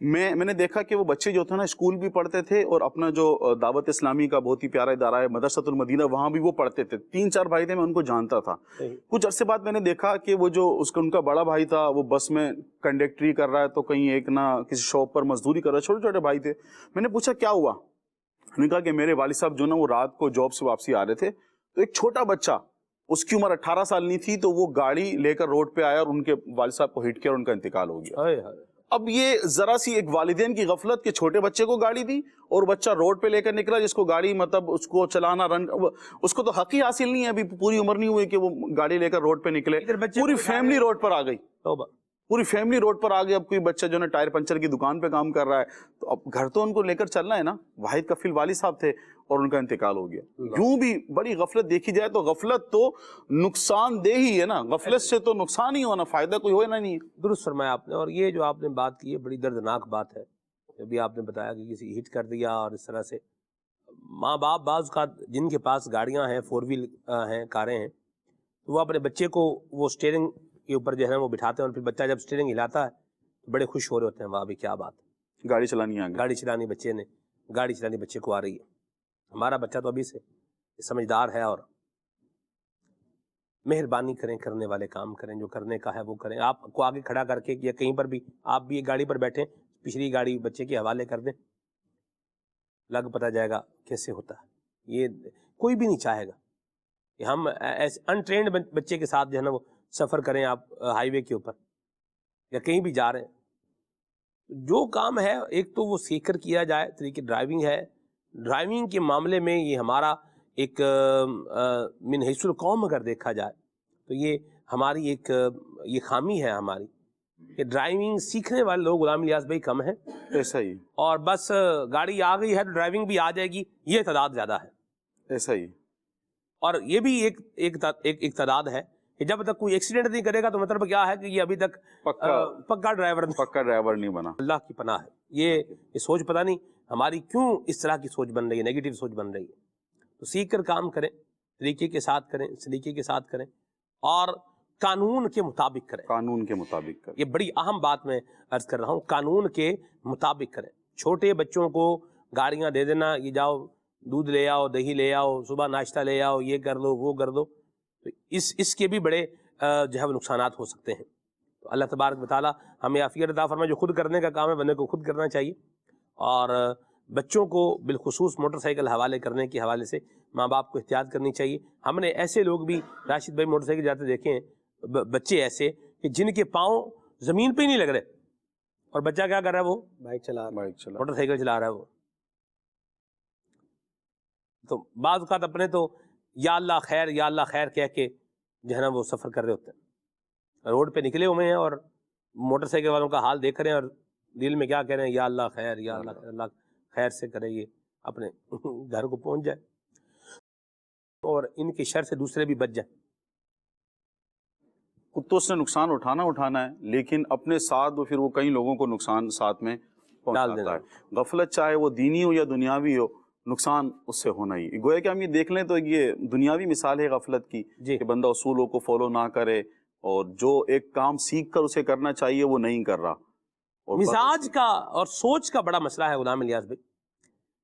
میں نے دیکھا کہ وہ بچے جو تھے نا اسکول بھی پڑھتے تھے اور اپنا جو دعوت اسلامی کا بہت ہی پیارا ادارہ ہے مدرسۃ المدینہ وہاں بھی وہ پڑھتے تھے. 3-4 بھائی تھے, میں ان کو جانتا تھا. کچھ عرصے بعد میں نے دیکھا کہ وہ جو ان کا بڑا بھائی تھا وہ بس میں کنڈکٹری کر رہا ہے, تو کہیں ایک نہ کسی شاپ پر مزدوری کر رہا ہے. چھوٹے چھوٹے بھائی تھے. میں نے پوچھا کیا ہوا؟ انہوں نے کہا کہ میرے والد صاحب جو نا وہ رات کو جاب سے واپسی آ رہے تھے, تو ایک چھوٹا بچہ, اس کی عمر 18 سال نہیں تھی, تو وہ گاڑی لے کر روڈ پہ آیا اور ان کے والد صاحب کو ہٹ کیا اور ان کا انتقال ہو گیا. اب یہ ذرا سی ایک والدین کی غفلت کہ چھوٹے بچے کو گاڑی دی اور بچہ روڈ پہ لے کر نکلا, جس کو گاڑی مطلب اس کو چلانا اس کو تو حق ہی حاصل نہیں ہے, ابھی پوری عمر نہیں ہوئی کہ وہ گاڑی لے کر روڈ پہ نکلے. پوری فیملی روڈ پر آ گئی, پوری فیملی روڈ پر آ گئی. اب کوئی بچہ جو نا ٹائر پنچر کی دکان پہ کام کر رہا ہے, تو اب گھر تو ان کو لے کر چلنا ہے نا. واحد کفیل والد صاحب تھے اور ان کا انتقال ہو گیا. یوں بھی بڑی غفلت دیکھی جائے تو غفلت تو نقصان دہ ہی ہے نا, غفلت سے تو نقصان ہی ہونا, فائدہ کوئی ہونا نہیں ہے. درست فرمایا آپ نے. اور یہ جو آپ نے بات کی ہے بڑی دردناک بات ہے. ابھی آپ نے بتایا کہ کسی ہٹ کر دیا, اور اس طرح سے ماں باپ بعض کا جن کے پاس گاڑیاں ہیں, 4 ویل ہیں, کاریں ہیں, تو وہ اپنے بچے کو وہ اسٹیئرنگ کے اوپر جو ہے نا وہ بٹھاتے ہیں, اور پھر بچہ جب اسٹیئرنگ ہلاتا ہے تو بڑے خوش ہو رہے ہوتے ہیں, واہ بھی کیا بات ہے, گاڑی چلانی آ گئی, گاڑی چلانی بچے نے, گاڑی چلانی بچے کو آ رہی ہے. ہمارا بچہ تو ابھی سے سمجھدار ہے, اور مہربانی کریں, کرنے والے کام کریں, جو کرنے کا ہے وہ کریں. آپ کو آگے کھڑا کر کے یا کہیں پر بھی آپ بھی ایک گاڑی پر بیٹھیں, پچھلی گاڑی بچے کے حوالے کر دیں, لگ پتہ جائے گا کیسے ہوتا ہے. یہ کوئی بھی نہیں چاہے گا کہ ہم ایسے انٹرینڈ بچے کے ساتھ جو ہے نا وہ سفر کریں. آپ ہائی وے کے اوپر یا کہیں بھی جا رہے ہیں, جو کام ہے ایک تو وہ سیکھ کر کیا جائے. طریقے ڈرائیونگ ہے, ڈرائیونگ کے معاملے میں یہ ہمارا ایک من حیث القوم اگر دیکھا جائے تو یہ ہماری ایک یہ خامی ہے ہماری کہ ڈرائیونگ سیکھنے والے لوگ غلام الیاس بھائی کم ہیں. ایسا ہی, اور بس گاڑی آ گئی ہے تو ڈرائیونگ بھی آ جائے گی, یہ تعداد زیادہ ہے. ایسا ہی. اور یہ بھی ایک تعداد ہے کہ جب تک کوئی ایکسیڈنٹ نہیں کرے گا تو مطلب کیا ہے کہ یہ ابھی تک پکا ڈرائیور نہیں بنا. اللہ کی پناہ ہے. یہ سوچ پتہ نہیں ہماری کیوں اس طرح کی سوچ بن رہی ہے, نیگیٹو سوچ بن رہی ہے. تو سیکھ کر کام کریں, طریقے کے ساتھ کریں, سلیقے کے ساتھ کریں, اور قانون کے مطابق کریں. قانون کے مطابق کریں. یہ بڑی اہم بات میں عرض کر رہا ہوں, قانون کے مطابق کریں. چھوٹے بچوں کو گاڑیاں دے دینا, یہ جاؤ دودھ لے آؤ, دہی لے آؤ, صبح ناشتہ لے آؤ, یہ کر دو وہ کر دو, تو اس کے بھی بڑے جو ہے نقصانات ہو سکتے ہیں. تو اللہ تبارک و تعالیٰ ہمیں عافیت عطا فرمائے. جو خود کرنے کا کام ہے بندے کو خود کرنا چاہیے, اور بچوں کو بالخصوص موٹر سائیکل حوالے کرنے کے حوالے سے ماں باپ کو احتیاط کرنی چاہیے. ہم نے ایسے لوگ بھی راشد بھائی موٹر سائیکل جاتے دیکھے ہیں, بچے ایسے کہ جن کے پاؤں زمین پہ ہی نہیں لگ رہے, اور بچہ کیا کر رہا ہے, وہ بائک چلا موٹر سائیکل چلا رہا ہے. وہ تو بعض اوقات اپنے تو یا اللہ خیر یا اللہ خیر کہہ کے جو ہے نا وہ سفر کر رہے ہوتے ہیں, روڈ پہ نکلے ہوئے ہیں اور موٹر سائیکل والوں کا حال دیکھ رہے ہیں, اور دل میں کیا کہہ رہے ہیں, یا اللہ خیر یا اللہ خیر, اللہ خیر سے کرے یہ اپنے گھر کو پہنچ جائے اور ان کے شر سے دوسرے بھی بچ جائیں. تو اس نے نقصان اٹھانا ہے, لیکن اپنے ساتھ پھر وہ کئی لوگوں کو نقصان ساتھ میں پہنچاتا ہے. غفلت چاہے وہ دینی ہو یا دنیاوی ہو, نقصان اس سے ہونا ہی. گویا کہ ہم یہ دیکھ لیں تو یہ دنیاوی مثال ہے غفلت کی, کہ بندہ اصولوں کو فالو نہ کرے اور جو ایک کام سیکھ کر اسے کرنا چاہیے وہ نہیں کر رہا. مزاج کا اور سوچ کا بڑا مسئلہ ہے غلام الیاس بھائی.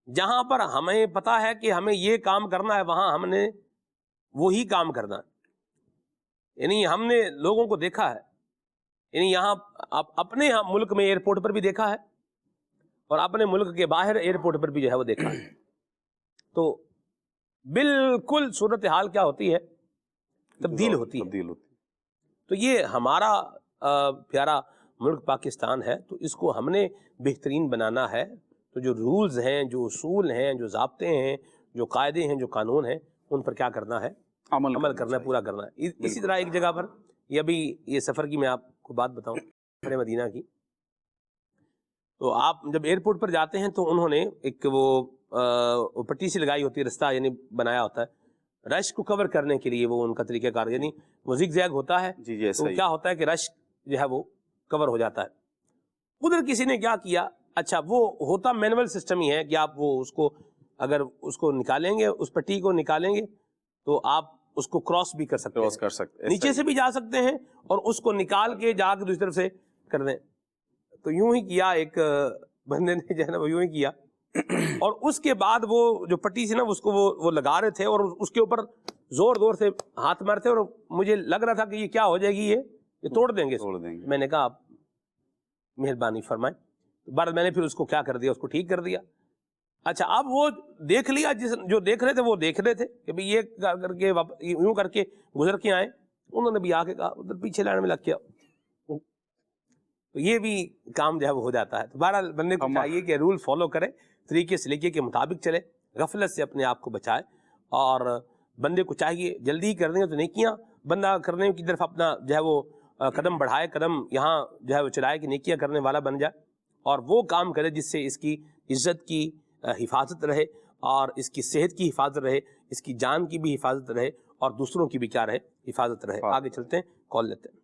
جہاں پر ہمیں پتا ہے کہ ہمیں یہ کام کرنا ہے وہاں ہم نے وہی کام کرنا ہے. یعنی ہم نے لوگوں کو دیکھا ہے, یعنی یہاں اپنے ملک میں ایئرپورٹ پر بھی دیکھا ہے اور اپنے ملک کے باہر ایئرپورٹ پر بھی جو ہے وہ دیکھا ہے. تو بالکل صورتحال کیا ہوتی ہے, تبدیل ہوتی ہے. تو یہ ہمارا پیارا ملک پاکستان ہے, تو اس کو ہم نے بہترین بنانا ہے. تو جو رولز ہیں, جو اصول ہیں, جو ضابطے ہیں, جو قاعدے ہیں, جو قانون ہیں, ان پر کیا کرنا ہے, عمل کرنا ہے, پورا کرنا ہے. اسی طرح ایک جگہ پر یہ ابھی یہ سفر کی میں آپ کو بات بتاؤں, سفر مدینہ کی. تو آپ جب ایئرپورٹ پر جاتے ہیں تو انہوں نے ایک وہ پٹی سی لگائی ہوتی ہے, رستہ یعنی بنایا ہوتا ہے رش کو کور کرنے کے لیے. وہ ان کا طریقہ کار, یعنی وہ زگ زیگ ہوتا ہے, تو کیا ہوتا ہے کہ رش جو ہے وہ کور ہو جاتا ہے. ادھر کسی نے کیا کیا, اچھا وہ ہوتا مینول سسٹم ہی ہے کہ آپ وہ اس کو اگر اس کو نکالیں گے, اس پٹی کو نکالیں گے تو آپ اس کو کراس بھی کر سکتے ہیں, نیچے سے بھی جا سکتے ہیں اور اس کو نکال کے جا کے دوسری طرف سے کر دیں. تو یوں ہی کیا ایک بندے نے جو ہے نا وہ یوں ہی کیا اور اس کے بعد وہ جو پٹی سے نا اس کو وہ لگا رہے تھے اور اس کے اوپر زور زور سے ہاتھ مارتے اور مجھے لگ رہا تھا کہ یہ کیا ہو جائے گی، یہ توڑ دیں گے۔ میں نے کہا آپ مہربانی فرمائیں۔ بعد میں نے پھر اس کو کیا کر دیا، اس کو ٹھیک کر دیا۔ اچھا اب وہ دیکھ لیا، جو دیکھ رہے تھے وہ دیکھ رہے تھے کہ بھئی یہ کر کے یوں کر کے گزر کے آئے، انہوں نے بھی آ کے کہا ادھر پیچھے لائن میں لگ کے، تو یہ بھی کام جو ہے وہ ہو جاتا ہے۔ تو بہرحال بندے کو چاہیے کہ رول فالو کرے، طریقے سلیقے کے مطابق چلے، غفلت سے اپنے آپ کو بچائے، اور بندے کو چاہیے جلدی ہی کرنے تو نیکیاں بندہ کرنے کی طرف اپنا جو ہے وہ قدم بڑھائے، قدم یہاں جو ہے وہ چلائے کہ نیکیاں کرنے والا بن جائے، اور وہ کام کرے جس سے اس کی عزت کی حفاظت رہے اور اس کی صحت کی حفاظت رہے، اس کی جان کی بھی حفاظت رہے اور دوسروں کی بھی کیا رہے، حفاظت رہے۔ آگے چلتے ہیں، کال لیتے ہیں۔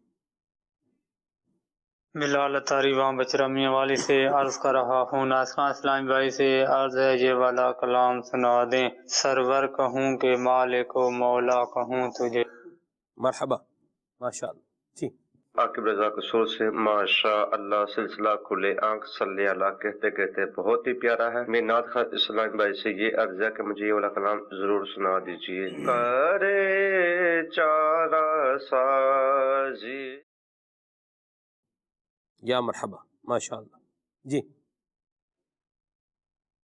بلال اتاری وہاں بچرمی والی سے عرض کر رہا ہوں، ناصران اسلامی بھائی سے عرض ہے یہ والا کلام سنا دیں۔ سرور کہوں کہ مالک و مولا کہوں تجھے۔ مرحبا، ماشاءاللہ جی۔ عاقب رضا قصور سے ماشاء اللہ سلسلہ کھلے آنکھ صلی اللہ کہتے کہتے بہت ہی پیارا ہے۔ میں نعت خواہ اسلام بھائی سے یہ عرض ہے کہ مجھے یہ والا کلام ضرور سنا دیجیے۔ کرے چارہ سازی۔ یا مرحبا، ماشاءاللہ جی۔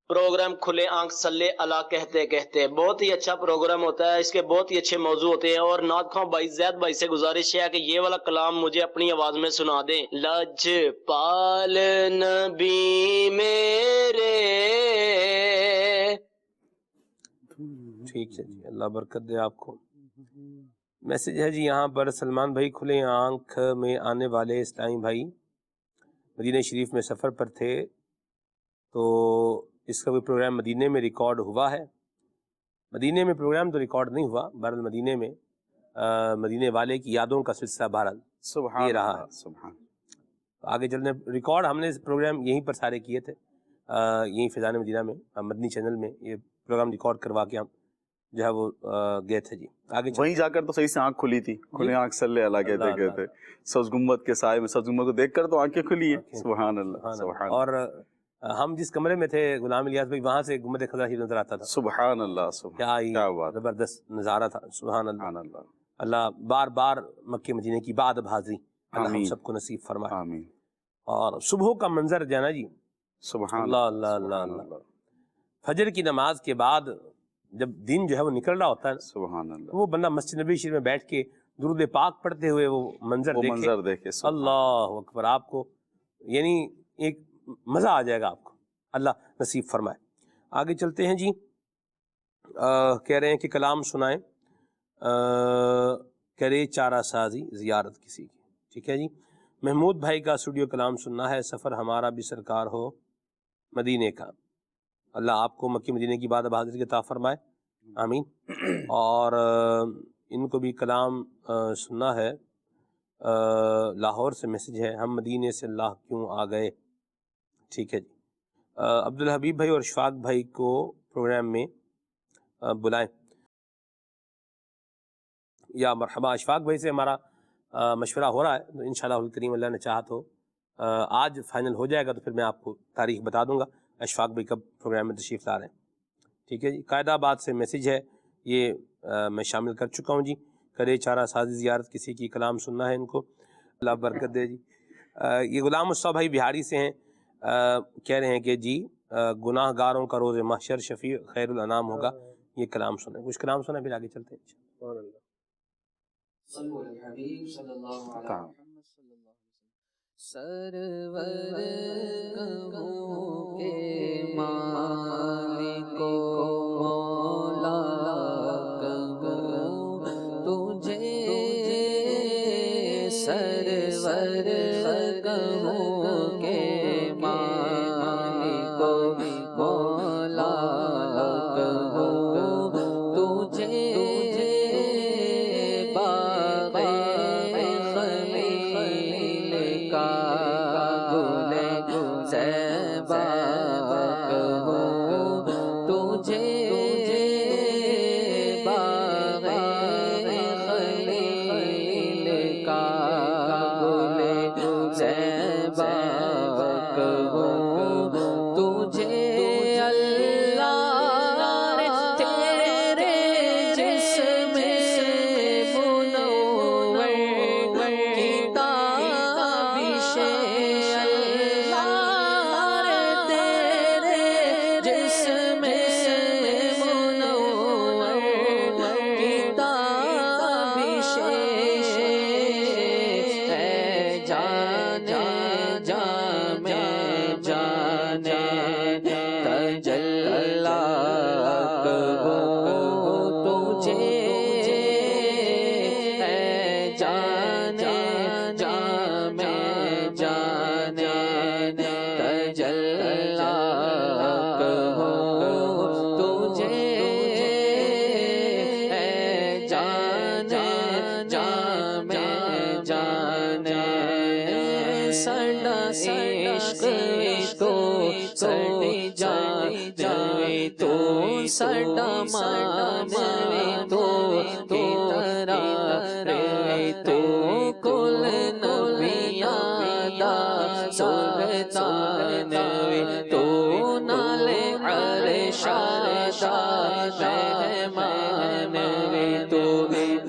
پروگرام کھلے آنکھ صلی اللہ کہتے کہتے بہت ہی اچھا پروگرام ہوتا ہے، اس کے بہت ہی اچھے موضوع ہوتے ہیں، اور نعت خواہ بھائی زید بھائی سے گزارش ہے کہ یہ والا کلام مجھے اپنی آواز میں سنا دیں۔ لج پال نبی میرے۔ ٹھیک ہے جی، اللہ برکت دے آپ کو۔ میسج ہے جی یہاں پر، سلمان بھائی کھلے آنکھ میں آنے والے اسلامی بھائی مدینہ شریف میں سفر پر تھے، تو اس کا کوئی پروگرام مدینے میں ریکارڈ ہوا ہے؟ مدینے میں پروگرام تو ریکارڈ نہیں ہوا، بہرحال مدینے میں مدینے والے کی یادوں کا سلسلہ بہرحال سبحان یہ رہا ہے۔ سبحان آگے چلنے ریکارڈ ہم نے پروگرام یہیں پر سارے کیے تھے، یہیں فیضان مدینہ میں مدنی چینل میں یہ پروگرام ریکارڈ کروا کے ہم جو ہے وہ گئے تھے جی۔ آگے وہیں جا کر تو صحیح سے آنکھ کھلی تھی، کھلے آنکھ صلی اللہ کہتے کہتے، سبز گنبد کے سائے میں سبز گنبد کو دیکھ کر تو آنکھیں کھلی ہیں۔ سبحان اللہ، سبحان اللہ۔ اور ہم جس کمرے میں تھے غلام الیاس بھائی، وہاں سے گنبد خضرا ہی نظر آتا تھا۔ سبحان اللہ، کیا کیا بات، زبردست نظارہ تھا، سبحان اللہ۔ سبحان اللہ۔ اللہ بار بار مکہ مدینے کی بعد اب حاضری اللہ ہم آمین، سب کو نصیب فرمائے۔ آمین۔ اور صبح کا منظر جو ہے نا جی، سبحان اللہ اللہ اللہ اللہ، فجر کی نماز کے بعد جب دن جو ہے وہ نکل رہا ہوتا ہے، سبحان اللہ، وہ بندہ مسجد نبی شریف میں بیٹھ کے درود پاک پڑھتے ہوئے وہ منظر دیکھے، اللہ اکبر، آپ کو یعنی ایک مزہ آ جائے گا آپ کو، اللہ نصیب فرمائے۔ آگے چلتے ہیں جی، کہہ رہے ہیں کہ کلام سنائیں، کرے چارہ سازی زیارت کسی کی۔ ٹھیک ہے جی، محمود بھائی کا اسٹوڈیو کلام سننا ہے، سفر ہمارا بھی سرکار ہو مدینے کا، اللہ آپ کو مکہ مدینے کی بعد حاضری کے عطا فرمائے، آمین۔ اور ان کو بھی کلام سننا ہے، لاہور سے میسج ہے، ہم مدینے سے اللہ کیوں آ گئے۔ ٹھیک ہے جی، عبدالحبیب بھائی اور اشفاق بھائی کو پروگرام میں بلائیں۔ یا مرحبا، اشفاق بھائی سے ہمارا مشورہ ہو رہا ہے، تو انشاءاللہ الکریم اللہ نے چاہا تو آج فائنل ہو جائے گا، تو پھر میں آپ کو تاریخ بتا دوں گا اشفاق بھائی کب پروگرام میں تشریف لا رہے ہیں۔ ٹھیک ہے جی، قائد آباد سے میسج ہے، یہ میں شامل کر چکا ہوں جی، کرے چارہ سازی زیارت کسی کی، کلام سننا ہے ان کو، اللہ برکت دے جی۔ یہ غلام مصطفیٰ بھائی بہاری سے ہیں، کہہ رہے ہیں کہ جی گناہ گاروں کا روز محشر شفیع خیر الانام ہوگا، یہ کلام سنیں، کچھ کلام سنیں پھر آگے چلتے ہیں۔ صلو علی الحبیب صلی اللہ علیہ وسلم۔ سرور کہوں کہ مالک و مولا کہوں تجھے، سرور کہوں کہ مالک و مولا کہوں تجھے، زیبا عشق تو سڑ جائے تو سڑا مان تو تیرا رے تو کل نبیاں دا سلطان تو نال عرش دا مہمان تو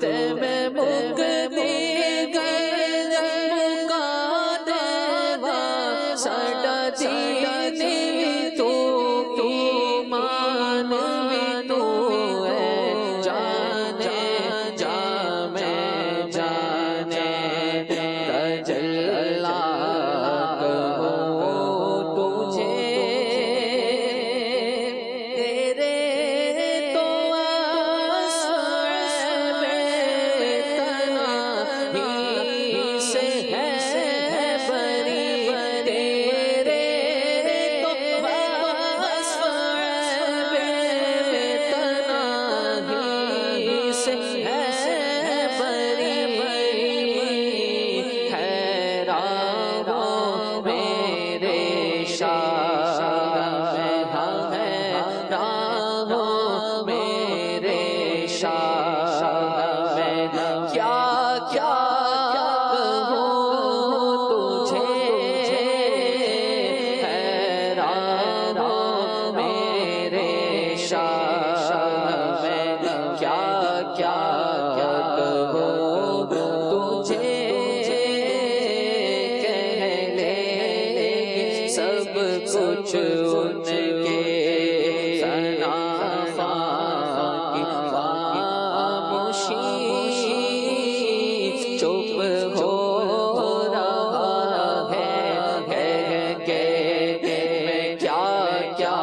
تے میں مک دی گل مکا دیوا ساڈا دین تو ایمان تو ہے جانے جا میں جانے تجلا کہو تجھے تیرے تو سے ہے بری تیرے تو تنہی سے ہے بری حیران ہو میرے شاہ میں حیران ہو میرے شاہ میں کیا کیا حیران ہو میرے شاہ میں کیا کیا کہوں تجھے کہہ لے سب کچھ ان کے ثنا کی خاموشی چپ ہو رہا ہے کہ میں کیا کیا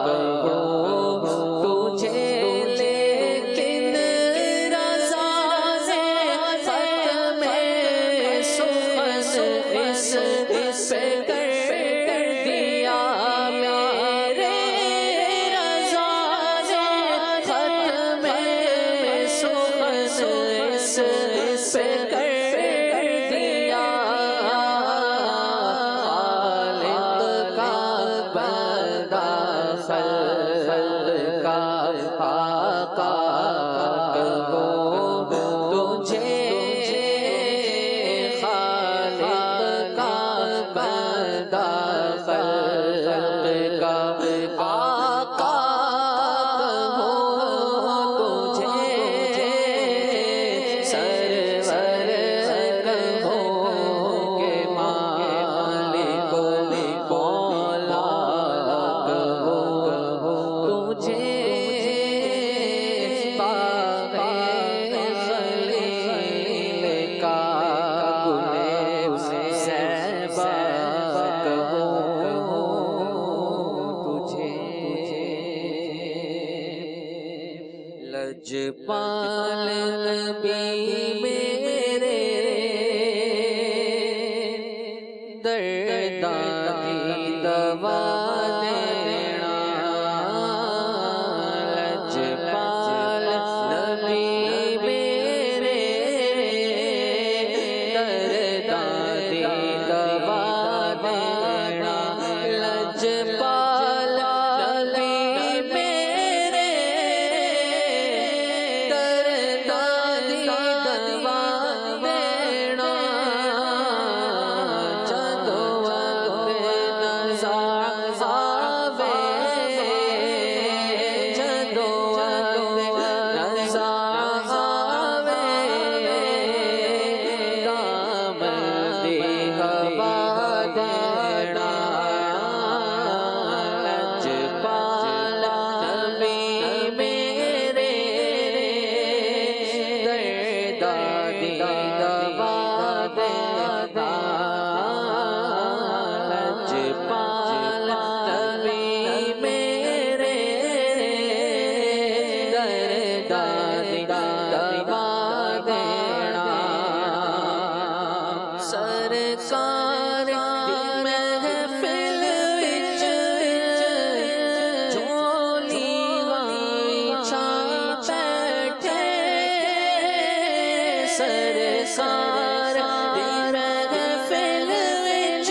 کہوں تجھے لیکن رضا سے ختم سخن اس پہ کر دیا میرے رضا سے ختم سخن اس پہ کر دیا خالق کا بندہ خلق کا آقا کہو تجھے خالق کا بندہ خلق کا آقا کہو تجھے سرور کہو کہ مالک مولا کہو تجھے باغ خلیل کا گل زیبا کہو تجھے لجپال نبی میرے درداں دی دوا دینا لجپال نبی میرے درداں دی دوا دینا لجپال نبی میرے درداں دی دوا دینا جدو وقت نزاع آوے جدو وقت نزاع آوے دامن دی ہوا دینا لجپال نبی میرے درداں دی دوا دینا لجپال نبی میرے درداں دی دوا دینا سرکار دی محفل وچ جھولی وچھا بیٹھے سرکار دی محفل وچ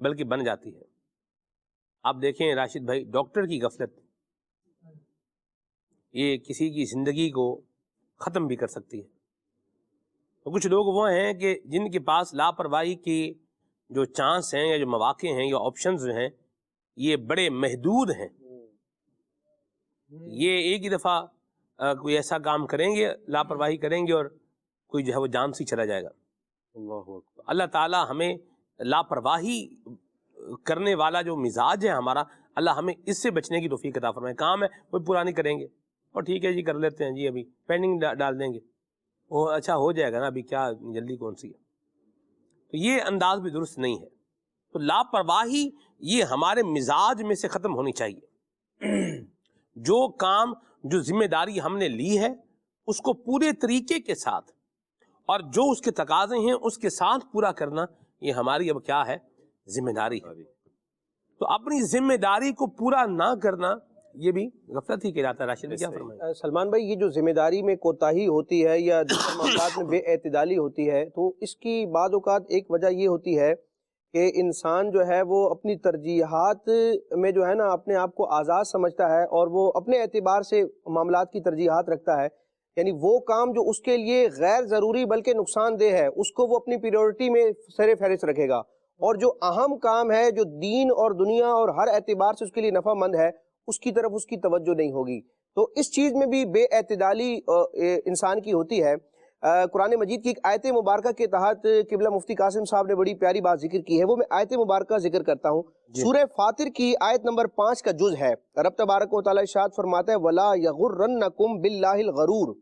بلکہ بن جاتی ہے. آپ دیکھیں راشد بھائی، ڈاکٹر کی غفلت یہ کسی کی زندگی کو ختم بھی کر سکتی ہے. تو کچھ لوگ وہ ہیں کہ جن کے پاس لاپرواہی کی جو چانس ہیں یا جو مواقع ہیں یا آپشنز ہیں یہ بڑے محدود ہیں. یہ ایک ہی دفعہ کوئی ایسا کام کریں گے، لاپرواہی کریں گے اور کوئی جو ہے وہ جان سے چلا جائے گا. اللہ تعالیٰ ہمیں لاپرواہی کرنے والا جو مزاج ہے ہمارا، اللہ ہمیں اس سے بچنے کی توفیق عطا فرمائے. کام ہے وہ پورا نہیں کریں گے اور ٹھیک ہے جی کر لیتے ہیں جی، ابھی پینڈنگ ڈال دیں گے، وہ اچھا ہو جائے گا نا، ابھی کیا جلدی کون سی ہے. تو یہ انداز بھی درست نہیں ہے. تو لاپرواہی یہ ہمارے مزاج میں سے ختم ہونی چاہیے. جو کام جو ذمہ داری ہم نے لی ہے اس کو پورے طریقے کے ساتھ اور جو اس کے تقاضے ہیں اس کے ساتھ پورا کرنا، یہ ہماری اب کیا ہے، ذمہ داری ہے. تو اپنی ذمہ داری کو پورا نہ کرنا یہ بھی غفلت ہی کہلاتا ہے. راشد کیا فرمائیں؟ سلمان بھائی، یہ جو ذمہ داری میں کوتاہی ہوتی ہے یا دوسرے معاملات میں بے اعتدالی ہوتی ہے، تو اس کی بعض اوقات ایک وجہ یہ ہوتی ہے کہ انسان جو ہے وہ اپنی ترجیحات میں جو ہے نا اپنے آپ کو آزاد سمجھتا ہے اور وہ اپنے اعتبار سے معاملات کی ترجیحات رکھتا ہے. یعنی وہ کام جو اس کے لیے غیر ضروری بلکہ نقصان دہ ہے اس کو وہ اپنی پریورٹی میں سر فہرست رکھے گا، اور جو اہم کام ہے جو دین اور دنیا اور ہر اعتبار سے اس کے لیے نفع مند ہے اس کی طرف اس کی توجہ نہیں ہوگی. تو اس چیز میں بھی بے اعتدالی انسان کی ہوتی ہے. قرآن مجید کی ایک آیت مبارکہ کے تحت قبلہ مفتی قاسم صاحب نے بڑی پیاری بات ذکر کی ہے، وہ میں آیت مبارکہ ذکر کرتا ہوں. سورہ فاطر کی آیت نمبر 5 کا جز ہے. رب تبارک و تعالی ارشاد فرماتا ہے وَلَا يَغُرَّنَّكُمْ بِاللَّهِ الْغَرُورُ،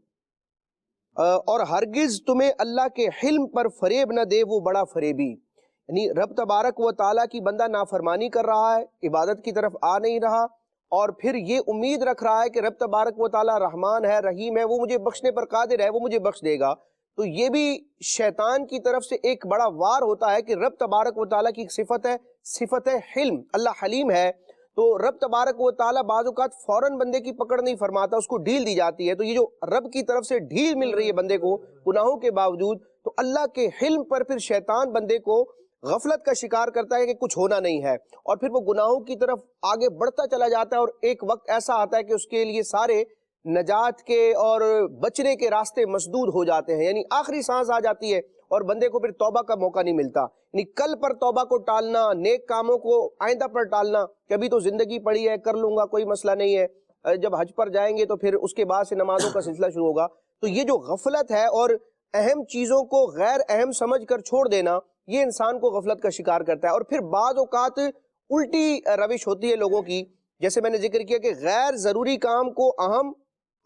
اور ہرگز تمہیں اللہ کے حلم پر فریب نہ دے وہ بڑا فریبی. یعنی رب تبارک و تعالیٰ کی بندہ نافرمانی کر رہا ہے، عبادت کی طرف آ نہیں رہا، اور پھر یہ امید رکھ رہا ہے کہ رب تبارک و تعالیٰ رحمان ہے، رحیم ہے، وہ مجھے بخشنے پر قادر ہے، وہ مجھے بخش دے گا. تو یہ بھی شیطان کی طرف سے ایک بڑا وار ہوتا ہے کہ رب تبارک و تعالیٰ کی ایک صفت ہے حلم، اللہ حلیم ہے. تو رب تبارک و تعالیٰ بعض اوقات فوراً بندے کی پکڑ نہیں فرماتا، اس کو ڈھیل دی جاتی ہے. تو یہ جو رب کی طرف سے ڈھیل مل رہی ہے بندے کو گناہوں کے باوجود، تو اللہ کے حلم پر پھر شیطان بندے کو غفلت کا شکار کرتا ہے کہ کچھ ہونا نہیں ہے، اور پھر وہ گناہوں کی طرف آگے بڑھتا چلا جاتا ہے. اور ایک وقت ایسا آتا ہے کہ اس کے لیے سارے نجات کے اور بچنے کے راستے مسدود ہو جاتے ہیں. یعنی آخری سانس آ جاتی ہے اور بندے کو پھر توبہ کا موقع نہیں ملتا. یعنی کل پر توبہ کو ٹالنا، نیک کاموں کو آئندہ پر ٹالنا کہ ابھی تو زندگی پڑی ہے، کر لوں گا، کوئی مسئلہ نہیں ہے، جب حج پر جائیں گے تو پھر اس کے بعد سے نمازوں کا سلسلہ شروع ہوگا. تو یہ جو غفلت ہے اور اہم چیزوں کو غیر اہم سمجھ کر چھوڑ دینا، یہ انسان کو غفلت کا شکار کرتا ہے. اور پھر بعض اوقات الٹی روش ہوتی ہے لوگوں کی، جیسے میں نے ذکر کیا کہ غیر ضروری کام کو اہم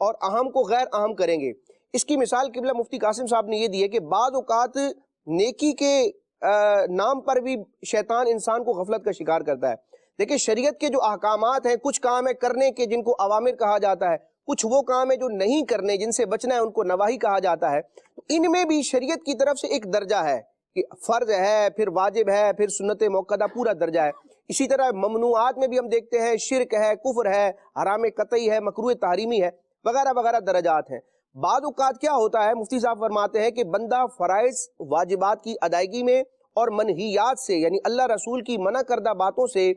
اور اہم کو غیر اہم کریں گے. اس کی مثال قبلہ مفتی قاسم صاحب نے یہ دی ہے کہ بعض اوقات نیکی کے نام پر بھی شیطان انسان کو غفلت کا شکار کرتا ہے. دیکھیں شریعت کے جو احکامات ہیں، کچھ کام ہے کرنے کے جن کو اوامر کہا جاتا ہے، کچھ وہ کام ہے جو نہیں کرنے جن سے بچنا ہے ان کو نواہی کہا جاتا ہے. تو ان میں بھی شریعت کی طرف سے ایک درجہ ہے کہ فرض ہے، پھر واجب ہے، پھر سنت موقدہ، پورا درجہ ہے. اسی طرح ممنوعات میں بھی ہم دیکھتے ہیں شرک ہے، کفر ہے، حرام قطعی ہے، مکروہ تحریمی ہے، وغیرہ وغیرہ درجات ہیں. بعض اوقات کیا ہوتا ہے، مفتی صاحب فرماتے ہیں کہ بندہ فرائض واجبات کی ادائیگی میں اور منہیات سے، یعنی اللہ رسول کی منع کردہ باتوں سے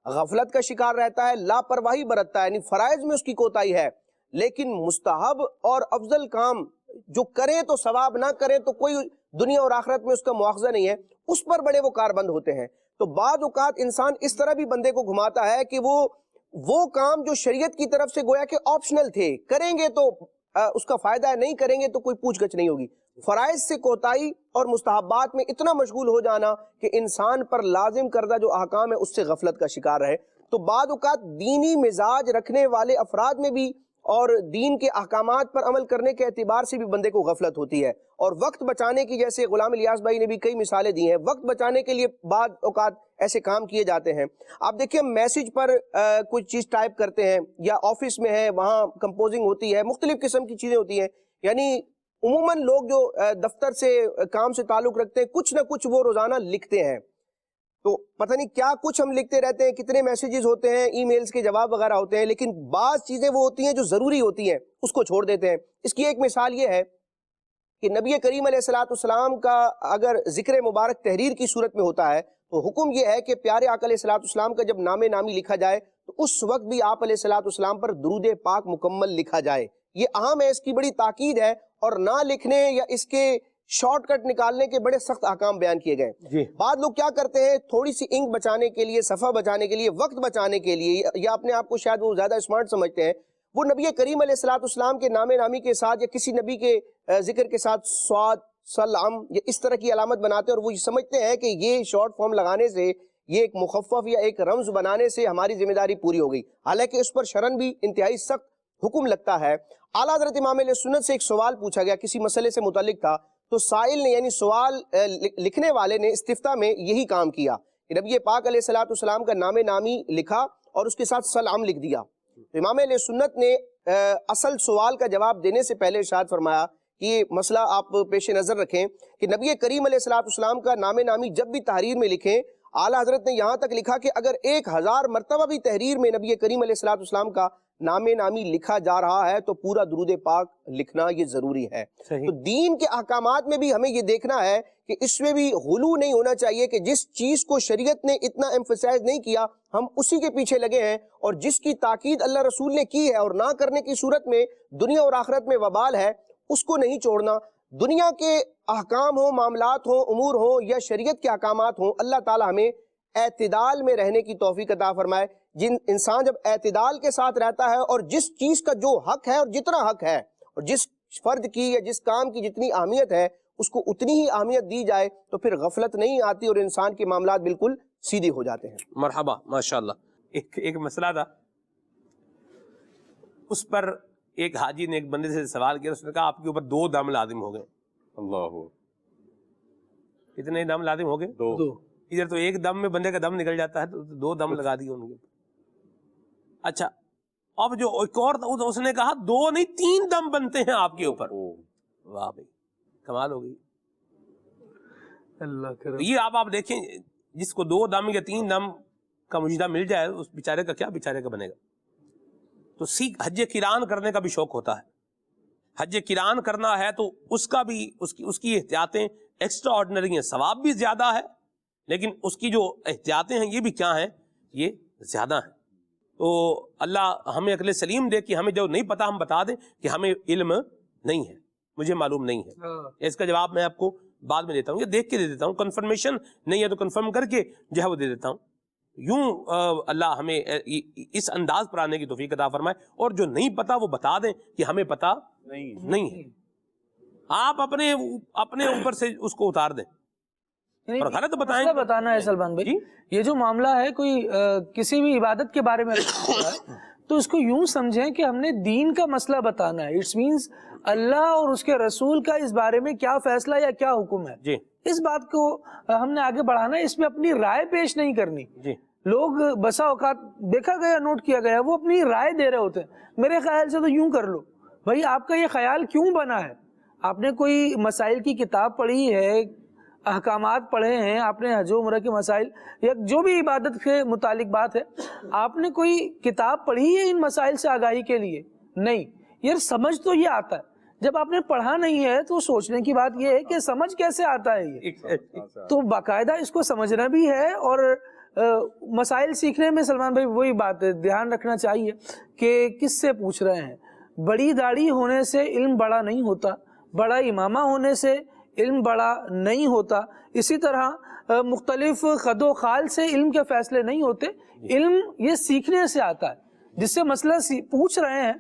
غفلت کا شکار رہتا ہے، لاپرواہی برتتا ہے. یعنی فرائض میں اس کی کوتاہی ہے، لیکن مستحب اور افضل کام جو کریں تو ثواب، نہ کریں تو کوئی دنیا اور آخرت میں اس کا مواخذہ نہیں ہے، اس پر بڑے وہ کاربند ہوتے ہیں. تو بعض اوقات انسان اس طرح بھی بندے کو گھماتا ہے کہ وہ کام جو شریعت کی طرف سے گویا کہ آپشنل تھے، کریں گے تو اس کا فائدہ ہے، نہیں کریں گے تو کوئی پوچھ گچھ نہیں ہوگی. فرائض سے کوتاہی اور مستحبات میں اتنا مشغول ہو جانا کہ انسان پر لازم کردہ جو احکام ہے اس سے غفلت کا شکار رہے. تو بعض اوقات دینی مزاج رکھنے والے افراد میں بھی اور دین کے احکامات پر عمل کرنے کے اعتبار سے بھی بندے کو غفلت ہوتی ہے. اور وقت بچانے کی، جیسے غلام الیاس بھائی نے بھی کئی مثالیں دی ہیں، وقت بچانے کے لیے بعض اوقات ایسے کام کیے جاتے ہیں. آپ دیکھیں میسج پر کوئی چیز ٹائپ کرتے ہیں، یا آفس میں ہے وہاں کمپوزنگ ہوتی ہے، مختلف قسم کی چیزیں ہوتی ہیں. یعنی عموماً لوگ جو دفتر سے کام سے تعلق رکھتے ہیں کچھ نہ کچھ وہ روزانہ لکھتے ہیں. تو پتہ نہیں کیا کچھ ہم لکھتے رہتے ہیں، کتنے میسیجز ہوتے ہیں، ای میلز کے جواب وغیرہ ہوتے ہیں، لیکن بعض چیزیں وہ ہوتی ہیں جو ضروری ہوتی ہیں اس کو چھوڑ دیتے ہیں. اس کی ایک مثال یہ ہے کہ نبی کریم علیہ الصلوۃ والسلام کا اگر ذکر مبارک تحریر کی صورت میں ہوتا ہے تو حکم یہ ہے کہ پیارے آقا علیہ الصلوۃ والسلام کا جب نام نامی لکھا جائے تو اس وقت بھی آپ علیہ الصلوۃ والسلام پر درود پاک مکمل لکھا جائے. یہ اہم ہے، اس کی بڑی تاکید ہے، اور نہ لکھنے یا اس کے شارٹ کٹ نکالنے کے بڑے سخت احکام بیان کیے گئے. بعض لوگ کیا کرتے ہیں، تھوڑی سی انک بچانے کے لیے، صفحہ بچانے کے لیے، وقت بچانے کے لیے، یا اپنے آپ کو شاید وہ زیادہ اسمارٹ سمجھتے ہیں، وہ نبی کریم علیہ الصلوۃ والسلام کے نام نامی کے ساتھ یا کسی نبی کے ذکر کے ساتھ صاد، سلام یا اس طرح کی علامت بناتے ہیں، اور وہ سمجھتے ہیں کہ یہ شارٹ فارم لگانے سے، یہ ایک مخفف یا ایک رمز بنانے سے ہماری ذمہ داری پوری ہو گئی. حالانکہ اس پر شرعاً بھی انتہائی سخت حکم لگتا ہے. اعلیٰ حضرت امام علیہ سنت سے ایک سوال پوچھا گیا، کسی مسئلے سے متعلق تھا، تو سائل نے یعنی سوال لکھنے والے نے استفتاء میں یہی کام کیا کہ نبی پاک علیہ الصلوۃ والسلام کا نام نامی لکھا اور اس کے ساتھ سلام لکھ دیا. تو امام علیہ سنت نے اصل سوال کا جواب دینے سے پہلے ارشاد فرمایا کہ یہ مسئلہ آپ پیش نظر رکھیں کہ نبی کریم علیہ الصلوۃ والسلام کا نام نامی جب بھی تحریر میں لکھیں، اعلیٰ حضرت نے یہاں تک لکھا کہ اگر 1000 مرتبہ بھی تحریر میں نبی کریم علیہ الصلوۃ والسلام کا نام نامی لکھا جا رہا ہے تو پورا درود پاک لکھنا یہ ضروری ہے. تو دین کے احکامات میں بھی ہمیں یہ دیکھنا ہے کہ اس میں بھی غلو نہیں ہونا چاہیے کہ جس چیز کو شریعت نے اتنا ایمفسائز نہیں کیا ہم اسی کے پیچھے لگے ہیں، اور جس کی تاکید اللہ رسول نے کی ہے اور نہ کرنے کی صورت میں دنیا اور آخرت میں وبال ہے، اس کو نہیں چھوڑنا. دنیا کے احکام ہوں، معاملات ہوں، امور ہوں، یا شریعت کے احکامات ہوں، اللہ تعالی ہمیں اعتدال میں رہنے کی توفیق عطا فرمائے. جن انسان جب اعتدال کے ساتھ رہتا ہے اور جس چیز کا جو حق ہے اور جتنا حق ہے، اور جس فرد کی یا جس کام کی جتنی اہمیت ہے اس کو اتنی ہی اہمیت دی جائے، تو پھر غفلت نہیں آتی اور انسان کے معاملات بالکل سیدھے ہو جاتے ہیں. مرحبا، ماشاءاللہ. ایک مسئلہ تھا، اس پر ایک حاجی نے ایک بندے سے سوال کیا، اس نے کہا آپ کے اوپر 2 دم لازم ہو گئے. اللہ، کتنے دم لازم ہو گئے؟ 2. ادھر تو ایک دم میں بندے کا دم نکل جاتا ہے، تو 2 دم لگا دیے ان کے. اچھا، اب جو ایک اور تھا اس نے کہا 2 نہیں 3 دم بنتے ہیں آپ کے اوپر. واہ بھائی، کمال ہو گئی. اللہ کرے. یہ آپ دیکھیں، جس کو 2 دم یا 3 دم کا مجدہ مل جائے اس بیچارے کا کیا بیچارے کا بنے گا. تو سیکھ حج قران کرنے کا بھی شوق ہوتا ہے. حج قران کرنا ہے تو اس کا بھی اس کی احتیاطیں ایکسٹرا آرڈنری ہیں. ثواب بھی زیادہ ہے، لیکن اس کی جو احتیاطیں ہیں یہ بھی کیا ہیں، یہ زیادہ ہیں. تو اللہ ہمیں عقل سلیم دے کہ ہمیں جو نہیں پتا ہم بتا دیں کہ ہمیں علم نہیں ہے، مجھے معلوم نہیں ہے. اس کا جواب میں آپ کو بعد میں دیتا ہوں، یہ دیکھ کے دے دیتا ہوں. کنفرمیشن نہیں ہے تو کنفرم کر کے جو ہے وہ دے دیتا ہوں. یوں اللہ ہمیں اس انداز پر آنے کی توفیق عطا فرمائے، اور جو نہیں پتا وہ بتا دیں کہ ہمیں پتا نہیں ہے. آپ اپنے اوپر سے اس کو اتار دیں اور غلط بتائیں. بتانا ہے سلمان بھائی، یہ جو معاملہ ہے کوئی کسی بھی عبادت کے بارے میں تو اس کو یوں سمجھیں کہ ہم نے دین کا مسئلہ بتانا ہے. اٹس مینس اللہ اور اس کے رسول کا اس بارے میں کیا فیصلہ یا کیا حکم ہے، جی اس بات کو ہم نے آگے بڑھانا ہے. اس میں اپنی رائے پیش نہیں کرنی. جی، لوگ بسا اوقات دیکھا گیا، نوٹ کیا گیا، وہ اپنی رائے دے رہے ہوتے ہیں. میرے خیال سے تو یوں کر لو. بھائی آپ کا یہ خیال کیوں بنا ہے؟ آپ نے کوئی مسائل کی کتاب پڑھی ہے، احکامات پڑھے ہیں، آپ نے حج و عمرہ کے مسائل یا جو بھی عبادت کے متعلق بات ہے، آپ نے کوئی کتاب پڑھی ہے ان مسائل سے آگاہی کے لیے؟ نہیں. یار سمجھ تو یہ آتا ہے. جب آپ نے پڑھا نہیں ہے تو سوچنے کی بات یہ ہے کہ سمجھ کیسے آتا ہے یہ. تو باقاعدہ اس کو سمجھنا بھی ہے، اور مسائل سیکھنے میں سلمان بھائی وہی بات ہے، دھیان رکھنا چاہیے کہ کس سے پوچھ رہے ہیں. بڑی داڑھی ہونے سے علم بڑا نہیں ہوتا، بڑا امامہ ہونے سے علم بڑا نہیں ہوتا. اسی طرح مختلف خد و خال سے علم کے فیصلے نہیں ہوتے. علم یہ سیکھنے سے آتا ہے. جس سے مسئلہ پوچھ رہے ہیں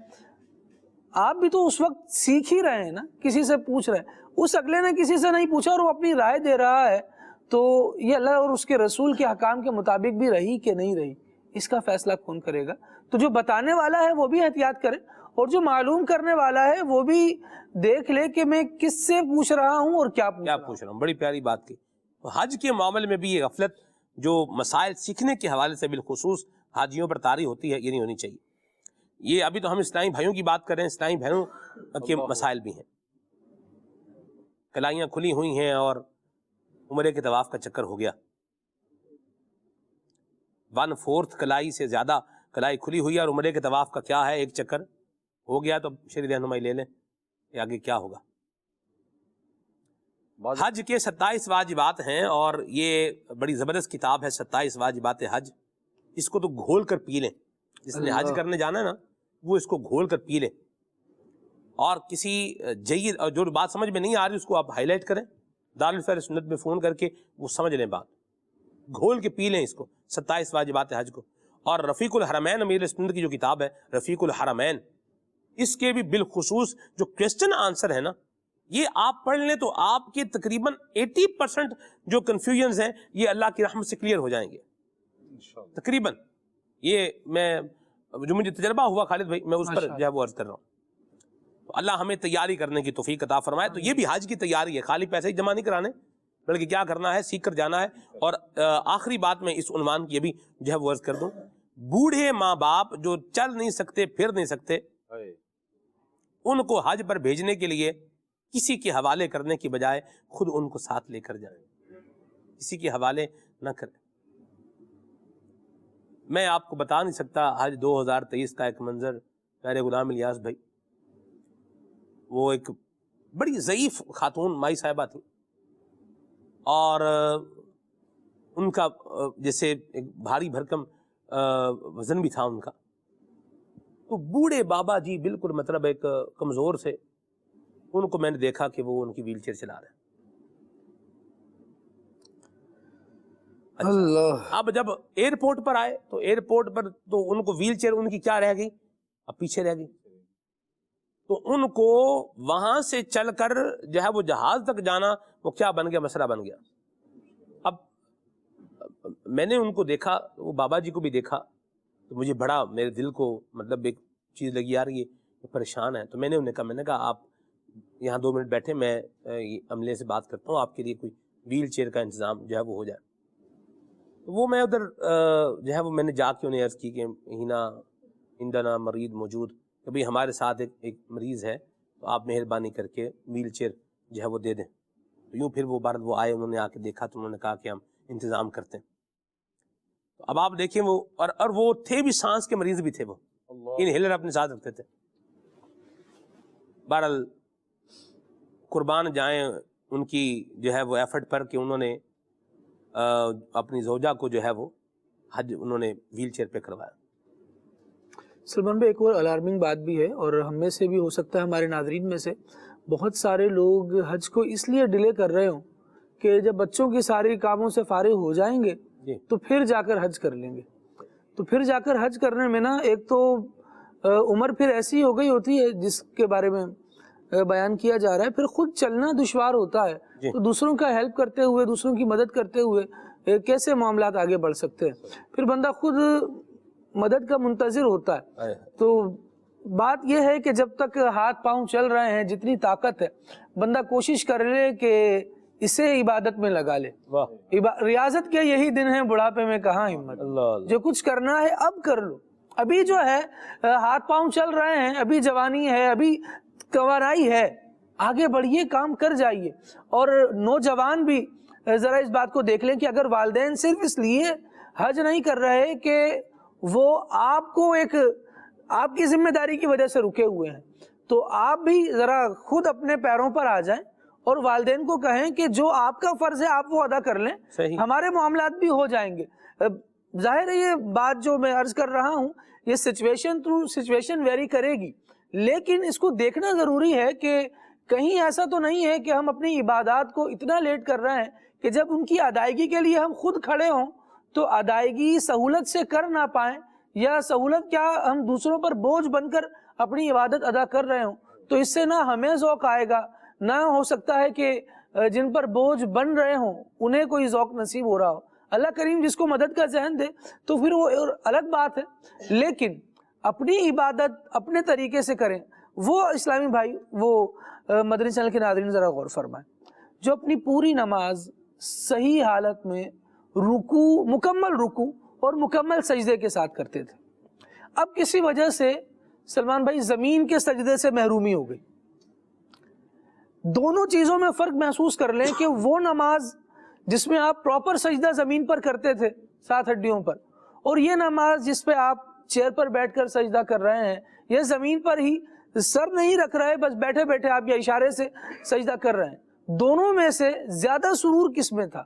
آپ بھی تو اس وقت سیکھ ہی رہے ہیں نا، کسی سے پوچھ رہے ہیں. اس اگلے نے کسی سے نہیں پوچھا اور وہ اپنی رائے دے رہا ہے، تو یہ اللہ اور اس کے رسول کے حکام کے مطابق بھی رہی کہ نہیں رہی، اس کا فیصلہ کون کرے گا؟ تو جو بتانے والا ہے وہ بھی احتیاط کرے، اور جو معلوم کرنے والا ہے وہ بھی دیکھ لے کہ میں کس سے پوچھ رہا ہوں اور کیا پوچھ رہا ہوں. بڑی پیاری بات کی. حج کے معاملے میں بھی یہ غفلت جو مسائل سیکھنے کے حوالے سے بالخصوص حاجیوں پر طاری ہوتی ہے، یہ نہیں ہونی چاہیے. یہ ابھی تو ہم اسلامی بھائیوں کی بات کر رہے ہیں، اسلامی بھائیوں کے مسائل بھی ہیں. کلائیاں کھلی ہوئی ہیں اور عمرے کے طواف کا چکر ہو گیا. 1/4 کلائی سے زیادہ کلائی کھلی ہوئی ہے اور عمرے کے طواف کا کیا ہے، ایک چکر ہو گیا. تو شریع رہنمائی لے لیں کہ آگے کیا ہوگا. حج کے 27 واجبات ہیں اور یہ بڑی زبردست کتاب ہے 27 واجبات حج. اس کو تو گھول کر پی لیں. جس نے حج کرنے جانا ہے نا وہ اس کو گھول کر پی لیں. اور کسی جید اور جو بات سمجھ میں نہیں آ رہی اس کو آپ ہائی لائٹ کریں, دارالفہر سنت میں فون کر کے وہ سمجھ لیں بات, گھول کے پی لیں اس کو 27 واجبات حج کو. اور رفیق الحرمین امیر سنت کی جو کتاب ہے رفیق الحرمین, اس کے بھی بالخصوص جو کوسچن آنسر ہے نا یہ آپ پڑھ لیں تو آپ کے تقریباً 80% جو کنفیوژنز ہیں یہ اللہ کی رحمت سے کلیئر ہو جائیں گے تقریباً. یہ میں جو مجھے تجربہ ہوا خالد بھائی میں اس پر جو ہے وہ عرض کر رہا ہوں. تو اللہ ہمیں تیاری کرنے کی توفیق عطا فرمائے. تو یہ بھی حج کی تیاری ہے, خالی پیسے ہی جمع نہیں کرانے بلکہ کیا کرنا ہے سیکھ کر جانا ہے. اور آخری بات میں اس عنوان کی یہ بھی جو ہے وہ عرض کر دوں, بوڑھے ماں باپ جو چل نہیں سکتے پھر نہیں سکتے ان کو حج پر بھیجنے کے لیے کسی کے حوالے کرنے کی بجائے خود ان کو ساتھ لے کر جائیں, کسی کے حوالے نہ کریں. میں آپ کو بتا نہیں سکتا حج 2023 کا ایک منظر, پیارے غلام الیاس بھائی, وہ ایک بڑی ضعیف خاتون مائی صاحبہ تھی اور ان کا جیسے ایک بھاری بھرکم وزن بھی تھا ان کا. تو بوڑھے بابا جی بالکل مطلب ایک کمزور سے, ان کو میں نے دیکھا کہ وہ ان کی ویل چیئر چلا رہے ہیں. اب جب ایئرپورٹ پر آئے تو ایئرپورٹ پر تو ان کو ویل چیئر ان کی کیا رہ گئی, اب پیچھے رہ گئی. تو ان کو وہاں سے چل کر جو ہے وہ جہاز تک جانا وہ کیا بن گیا, مسئلہ بن گیا. اب میں نے ان کو دیکھا, وہ بابا جی کو بھی دیکھا, تو مجھے بڑا میرے دل کو مطلب ایک چیز لگی آ رہی ہے, پریشان ہے. تو میں نے کہا آپ یہاں 2 منٹ بیٹھے, میں عملے سے بات کرتا ہوں, آپ کے لیے کوئی ویل چیئر کا انتظام جو ہے وہ ہو جائے. تو وہ میں ادھر جو ہے وہ میں نے جا کے انہیں عرض کی کہ ہینا اندنا مرید موجود, کہ بھئی ہمارے ساتھ ایک مریض ہے تو آپ مہربانی کر کے ویل چیئر جو ہے وہ دے دیں. تو یوں پھر وہ بھارت وہ آئے, انہوں نے آ کے دیکھا تو انہوں نے کہا کہ ہم انتظام کرتے ہیں. تو اب آپ دیکھیں وہ اور وہ تھے بھی سانس کے مریض بھی تھے, وہ انہیلر اپنے ساتھ رکھتے تھے. بہرحال قربان جائیں ان کی جو ہے وہ ایفرٹ پر کہ انہوں نے اپنی زوجہ کو جو ہے وہ حج انہوں نے ویل چیئر پہ کروایا. سلمان بھائی ایک اور الارمنگ بات بھی ہے, اور ہم میں سے بھی ہو سکتا ہے ہمارے ناظرین میں سے بہت سارے لوگ حج کو اس لیے ڈیلے کر رہے ہوں کہ جب بچوں کی ساری کاموں سے فارغ ہو جائیں گے تو پھر جا کر حج کر لیں گے. تو پھر جا کر حج کرنے میں نا ایک تو عمر پھر ایسی ہو گئی ہوتی ہے جس کے بارے میں بیان کیا جا رہا ہے, پھر خود چلنا دشوار ہوتا ہے. تو دوسروں کا ہیلپ کرتے ہوئے, دوسروں کی مدد کرتے ہوئے کیسے معاملات آگے بڑھ سکتے ہیں, پھر بندہ خود مدد کا منتظر ہوتا ہے. تو بات یہ ہے کہ جب تک ہاتھ پاؤں چل رہے ہیں, جتنی طاقت ہے بندہ کوشش کر لے کہ اسے عبادت میں لگا لے. ریاضت کے یہی دن ہیں, بڑھاپے میں کہاں ہمت. جو کچھ کرنا ہے اب کر لو. ابھی جو ہے ہاتھ پاؤں چل رہے ہیں, ابھی جوانی ہے, ابھی توانائی ہے, آگے بڑھیے, کام کر جائیے. اور نوجوان بھی ذرا اس بات کو دیکھ لیں کہ اگر والدین صرف اس لیے حج نہیں کر رہے کہ وہ آپ کو ایک آپ کی ذمہ داری کی وجہ سے رکے ہوئے ہیں, تو آپ بھی ذرا خود اپنے پیروں پر آ جائیں اور والدین کو کہیں کہ جو آپ کا فرض ہے آپ وہ ادا کر لیں, ہمارے معاملات بھی ہو جائیں گے. ظاہر ہے یہ بات جو میں عرض کر رہا ہوں یہ سچویشن ٹو سچویشن ویری کرے گی, لیکن اس کو دیکھنا ضروری ہے کہ کہیں ایسا تو نہیں ہے کہ ہم اپنی عبادات کو اتنا لیٹ کر رہے ہیں کہ جب ان کی ادائیگی کے لیے ہم خود کھڑے ہوں تو ادائیگی سہولت سے کر نہ پائیں, یا سہولت کیا ہم دوسروں پر بوجھ بن کر اپنی عبادت ادا کر رہے ہوں, تو اس سے نہ ہمیں ذوق آئے گا, نہ ہو سکتا ہے کہ جن پر بوجھ بن رہے ہوں انہیں کوئی ذوق نصیب ہو رہا ہو. اللہ کریم جس کو مدد کا ذہن دے تو پھر وہ الگ بات ہے, لیکن اپنی عبادت اپنے طریقے سے کریں. وہ اسلامی بھائی, وہ مدنی چینل کے ناظرین ذرا غور فرمائیں, جو اپنی پوری نماز صحیح حالت میں مکمل رکوع اور مکمل سجدے کے ساتھ کرتے تھے, اب کسی وجہ سے سلمان بھائی زمین کے سجدے سے محرومی ہو گئی. دونوں چیزوں میں فرق محسوس کر لیں کہ وہ نماز جس میں آپ پراپر سجدہ زمین پر کرتے تھے 7 ہڈیوں پر, اور یہ نماز جس پہ آپ چیئر پر بیٹھ کر سجدہ کر رہے ہیں, یہ زمین پر ہی سر نہیں رکھ رہے, بس بیٹھے بیٹھے آپ یہ اشارے سے سجدہ کر رہے ہیں, دونوں میں سے زیادہ سرور کس میں تھا؟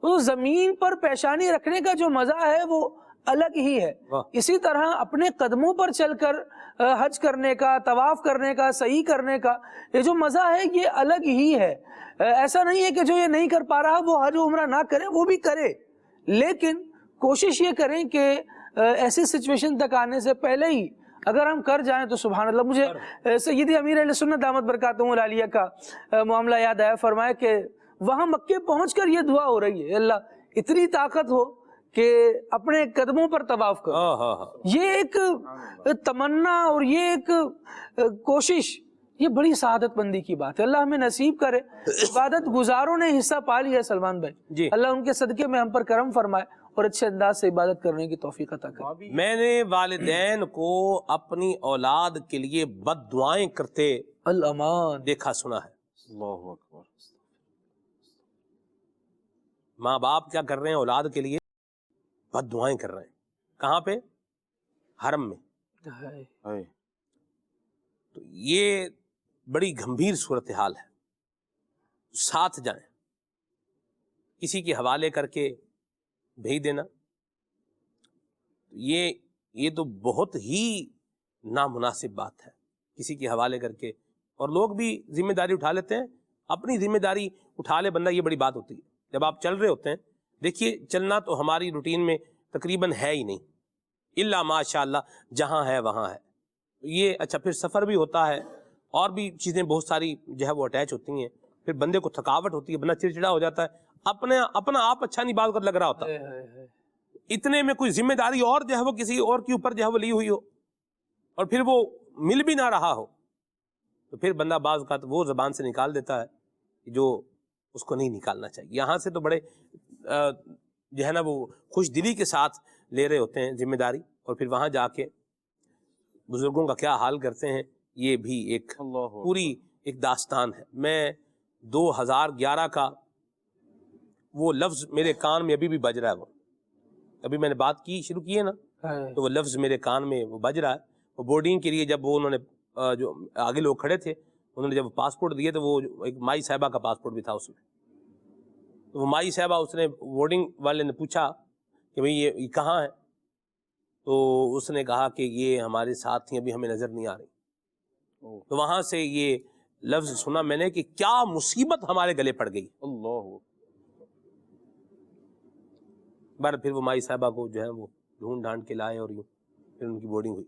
تو زمین پر پیشانی رکھنے کا جو مزہ ہے وہ الگ ہی ہے. اسی طرح اپنے قدموں پر چل کر حج کرنے کا، طواف کرنے کا، سعی کرنے کا یہ جو مزہ ہے یہ الگ ہی ہے. ایسا نہیں ہے کہ جو یہ نہیں کر پا رہا وہ حج و عمرہ نہ کرے، وہ بھی کرے، لیکن کوشش یہ کریں کہ ایسی سچویشن تک آنے سے پہلے ہی اگر ہم کر جائیں تو سبحان اللہ. مجھے سیدی امیر اہل سنت دامت برکاتہم العالیہ کا معاملہ یاد آیا. فرمایا کہ وہاں مکے پہنچ کر یہ دعا ہو رہی ہے، اللہ اتنی طاقت ہو کہ اپنے قدموں پر طواف کرو. یہ ایک تمنا اور یہ ایک کوشش، یہ بڑی سعادت مندی کی بات ہے. اللہ ہمیں نصیب کرے. عبادت گزاروں نے حصہ پا لیا ہے سلمان بھائی، اللہ ان کے صدقے میں ہم پر کرم فرمائے اور اچھے انداز سے عبادت کرنے کی توفیق عطا کرے. میں نے والدین کو اپنی اولاد کے لیے بد دعائیں کرتے الامان دیکھا سنا ہے. اللہ اکبر. ماں باپ کیا کر رہے ہیں اولاد کے لیے؟ بد دعائیں کر رہے ہیں. کہاں پہ؟ حرم میں. تو یہ بڑی گھمبیر صورتحال ہے. ساتھ جائیں، کسی کے حوالے کر کے بھیج دینا، یہ تو بہت ہی نامناسب بات ہے. کسی کے حوالے کر کے، اور لوگ بھی ذمہ داری اٹھا لیتے ہیں. اپنی ذمہ داری اٹھا لے بندہ، یہ بڑی بات ہوتی ہے. جب آپ چل رہے ہوتے ہیں، دیکھیے چلنا تو ہماری روٹین میں تقریباً ہے ہی نہیں، الا ماشاء اللہ جہاں ہے وہاں ہے. یہ اچھا، پھر سفر بھی ہوتا ہے اور بھی چیزیں بہت ساری جو ہے وہ اٹیچ ہوتی ہیں. پھر بندے کو تھکاوٹ ہوتی ہے، بندہ چڑچڑا ہو جاتا ہے، اپنا آپ اچھا نہیں بات کر لگ رہا ہوتا. اتنے میں کوئی ذمہ داری اور جو ہے وہ کسی اور کے اوپر جو ہے وہ لی ہوئی ہو اور پھر وہ مل بھی نہ رہا ہو، تو پھر بندہ بعض اوقات وہ زبان سے نکال دیتا ہے جو اس کو نہیں نکالنا چاہیے. یہاں سے تو بڑے جو ہے نا وہ خوش دلی کے ساتھ لے رہے ہوتے ہیں ذمہ داری، اور پھر وہاں جا کے بزرگوں کا کیا حال کرتے ہیں، یہ بھی ایک پوری ایک داستان ہے. میں 2011 کا وہ لفظ میرے کان میں ابھی بھی بج رہا ہے. وہ ابھی میں نے بات کی شروع کی ہے نا، تو وہ لفظ میرے کان میں وہ بج رہا ہے. وہ بورڈنگ کے لیے جب وہ انہوں نے جو آگے لوگ کھڑے تھے، انہوں نے جب پاسپورٹ دیے تو وہ ایک مائی صاحبہ کا پاسپورٹ بھی تھا اس میں. تو وہ مائی صاحبہ، اس نے بورڈنگ والے نے پوچھا کہ بھئی یہ کہاں ہے؟ تو اس نے کہا کہ یہ ہمارے ساتھ تھیں، ابھی ہمیں نظر نہیں آ رہی. تو وہاں سے یہ لفظ سنا میں نے کہ کیا مصیبت ہمارے گلے پڑ گئی. اللہ. بار پھر وہ مائی صاحبہ کو جو ہے وہ ڈھونڈ ڈھانڈ کے لائے اور یوں پھر ان کی بورڈنگ ہوئی.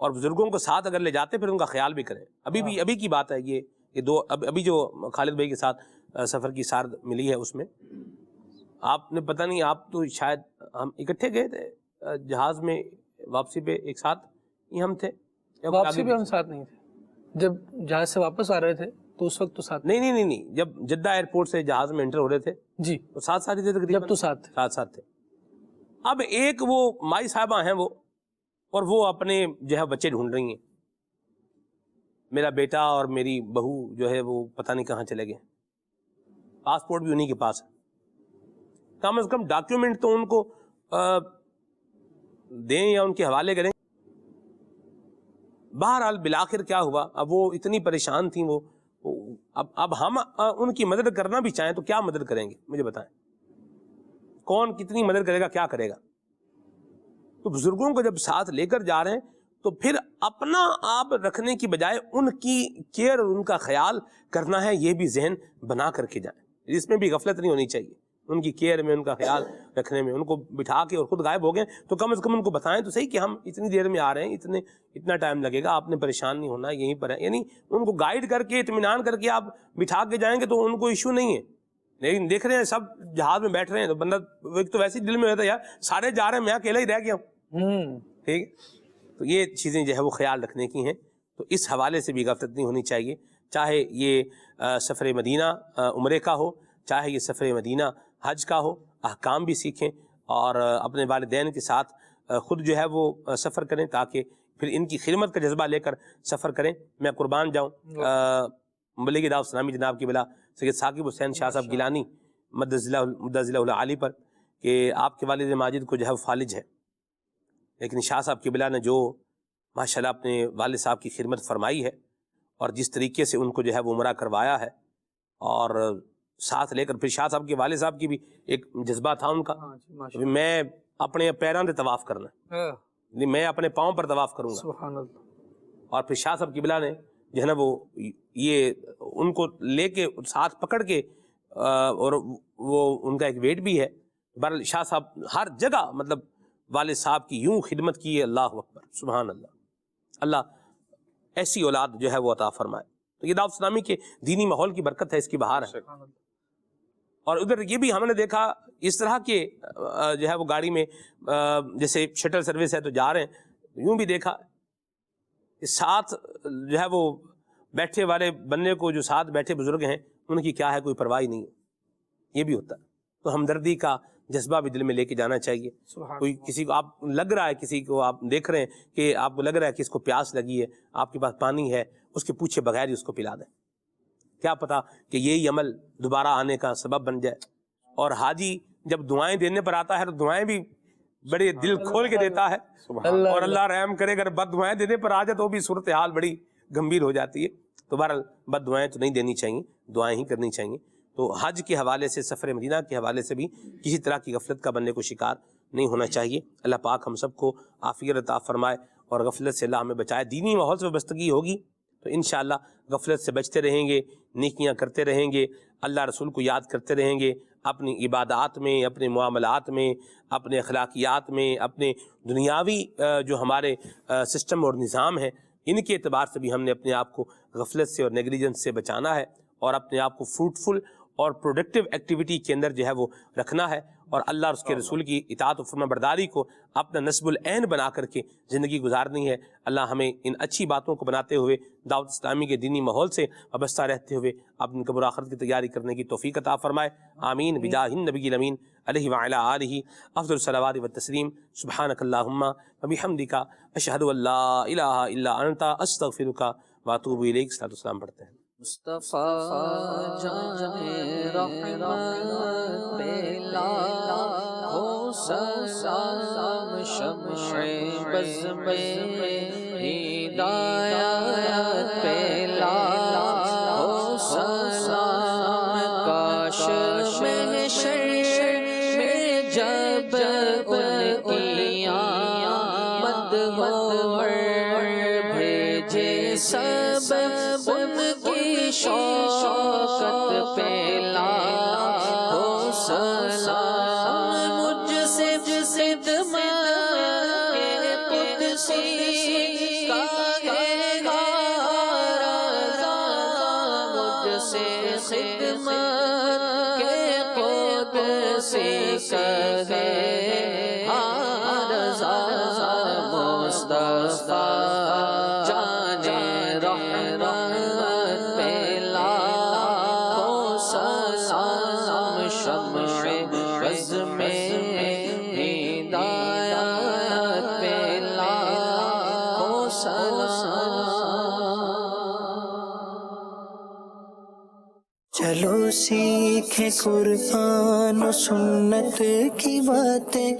اور بزرگوں کو ساتھ اگر لے جاتے پھر ان کا خیال بھی کریں. ابھی کی بات ہے یہ دو ابھی جو خالد بھائی کے ساتھ سفر کی سارد ملی ہے، اس میں آپ نے پتہ نہیں، آپ تو شاید ہم اکٹھے گئے تھے جہاز میں واپسی پہ ایک ساتھ ہی ہم تھے. واپسی پہ ہم ساتھ نہیں تھے، جب جہاز سے واپس آ رہے تھے تو اس وقت تو ساتھ نہیں، جب جدہ ایئرپورٹ سے جہاز میں انٹر ہو رہے تھے جی تو ساتھ ہی تھے تقریباً. جب تو ساتھ تھے. اب ایک وہ مائی صاحبہ ہیں وہ، اور وہ اپنے جو ہے بچے ڈھونڈ رہی ہیں. میرا بیٹا اور میری بہو جو ہے وہ پتہ نہیں کہاں چلے گئے. پاسپورٹ بھی انہی کے پاس ہے. کم از کم ڈاکیومنٹ تو ان کو دیں یا ان کے حوالے کریں. بہرحال بالآخر کیا ہوا، اب وہ اتنی پریشان تھیں، وہ اب ہم ان کی مدد کرنا بھی چاہیں تو کیا مدد کریں گے؟ مجھے بتائیں، کون کتنی مدد کرے گا، کیا کرے گا؟ تو بزرگوں کو جب ساتھ لے کر جا رہے ہیں تو پھر اپنا آپ رکھنے کی بجائے ان کی کیئر اور ان کا خیال کرنا ہے، یہ بھی ذہن بنا کر کے جائیں. اس میں بھی غفلت نہیں ہونی چاہیے. ان کی کیئر میں، ان کا خیال رکھنے میں. ان کو بٹھا کے اور خود غائب ہو گئے تو کم از کم ان کو بتائیں تو صحیح کہ ہم اتنی دیر میں آ رہے ہیں، اتنا ٹائم لگے گا، آپ نے پریشان نہیں ہونا، یہیں پر ہے. یعنی ان کو گائیڈ کر کے اطمینان کر کے آپ بٹھا کے جائیں گے تو ان کو ایشو نہیں ہے. لیکن دیکھ رہے ہیں سب جہاز میں بیٹھ رہے ہیں تو بندہ ایک تو ویسے دل میں ہوتا ہے یار سارے جا رہے ہیں، میں اکیلا ہی رہ گیا ہوں. ٹھیک ہے، تو یہ چیزیں جو ہے وہ خیال رکھنے کی ہیں. تو اس حوالے سے بھی غفلت نہیں ہونی چاہیے. چاہے یہ سفر مدینہ عمرے کا ہو، چاہے یہ سفر مدینہ حج کا ہو، احکام بھی سیکھیں اور اپنے والدین کے ساتھ خود جو ہے وہ سفر کریں تاکہ پھر ان کی خدمت کا جذبہ لے کر سفر کریں. میں قربان جاؤں مبلغ دعوت اسلامی جناب کی بلا سید ثاقب حسین شاہ صاحب گیلانی مدظلہ علی پر کہ آپ کے والد ماجد کو جو ہے فالج ہے، لیکن شاہ صاحب کی بلا نے جو ماشاءاللہ اپنے والد صاحب کی خدمت فرمائی ہے اور جس طریقے سے ان کو جو ہے وہ عمرہ کروایا ہے، اور ساتھ لے کر پھر شاہ صاحب کے والد صاحب کی بھی ایک جذبہ تھا ان کا، میں اپنے پیراں دے طواف کرنا، میں اپنے پاؤں پر طواف کروں گا. سبحان اللہ. اور پھر شاہ صاحب قبلہ نے جو ہے نا وہ یہ ان کو لے کے ساتھ پکڑ کے اور وہ ان کا ایک ویٹ بھی ہے. بہرحال شاہ صاحب ہر جگہ مطلب والد صاحب کی یوں خدمت کی ہے. اللہ اکبر، سبحان اللہ. اللہ ایسی اولاد جو ہے وہ عطا فرمائے. تو یہ دعوت اسلامی کے دینی ماحول کی برکت ہے، اس کی بہار ہے. اور ادھر یہ بھی ہم نے دیکھا اس طرح کے جو ہے وہ گاڑی میں جیسے شٹل سروس ہے تو جا رہے ہیں، یوں بھی دیکھا کہ ساتھ جو ہے وہ بیٹھے والے بننے کو جو ساتھ بیٹھے بزرگ ہیں ان کی کیا ہے کوئی پرواہ نہیں ہے. یہ بھی ہوتا ہے. تو ہمدردی کا جذبہ بھی دل میں لے کے جانا چاہیے. کوئی کسی کو آپ لگ رہا ہے، کسی کو آپ دیکھ رہے ہیں کہ آپ کو لگ رہا ہے کہ اس کو پیاس لگی ہے، آپ کے پاس پانی ہے، اس کے پوچھے بغیر ہی اس کو پلا دیں. کیا پتا کہ یہی عمل دوبارہ آنے کا سبب بن جائے. اور حاجی جب دعائیں دینے پر آتا ہے تو دعائیں بھی بڑے دل کھول کے دیتا ہے. اور اللہ رحم کرے اگر بد دعائیں دینے پر آ جائے تو بھی صورتحال بڑی گمبھیر ہو جاتی ہے. تو بہرحال بد دعائیں تو نہیں دینی چاہیے، دعائیں ہی کرنی چاہیے. تو حج کے حوالے سے، سفر مدینہ کے حوالے سے بھی کسی طرح کی غفلت کا بننے کو شکار نہیں ہونا چاہیے. اللہ پاک ہم سب کو عافیت عطا فرمائے اور غفلت سے اللہ ہمیں بچائے. دینی ماحول سے وابستگی ہوگی تو انشاءاللہ غفلت سے بچتے رہیں گے، نیکیاں کرتے رہیں گے، اللہ رسول کو یاد کرتے رہیں گے، اپنی عبادات میں، اپنے معاملات میں، اپنے اخلاقیات میں، اپنے دنیاوی جو ہمارے سسٹم اور نظام ہیں ان کے اعتبار سے بھی ہم نے اپنے آپ کو غفلت سے اور نیگلیجنس سے بچانا ہے، اور اپنے آپ کو فروٹفل اور پروڈکٹیو ایکٹیویٹی کے اندر جو ہے وہ رکھنا ہے، اور اللہ اور اس کے رسول کی اطاعت و فرما برداری کو اپنا نصب العین بنا کر کے زندگی گزارنی ہے. اللہ ہمیں ان اچھی باتوں کو بناتے ہوئے دعوت اسلامی کے دینی ماحول سے وابستہ رہتے ہوئے اپنی قبر و آخرت کی تیاری کرنے کی توفیق عطا فرمائے. آمین بجاہ النبی الامین علیہ وعلی آلہ افضل الصلوات والتسلیم. سبحانک اللہم وبحمدک اشہد ان لا الہ الا انت استغفرک واتوب الیک. صلاۃ والسلام پڑھتے ہیں. مصطفیٰ جان رحمت پہ لاکھوں سلام، شمع بز میں ہدایت پہ لاکھوں سلام. کاش محشر میں جب ان کی آمد ہو اور بھیجے سب ان کی شوقت پہ لاکھوں سلام. مجھ سے خدمت قدسی کا ہے رضا، مجھ سے خدمت قدسی کا ہے رضا. مصطفیٰ جان رحمت پہ لاکھوں سلام، شمع بز میں ہدایت پہ لاکھوں سلام. چلو سیکھیں قرآن و سنت کی باتیں،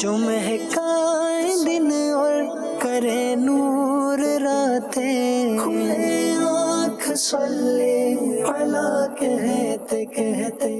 جو مہکائیں دن اور کرے نور راتیں. کھلے آنکھ صلی علی کہتے کہتے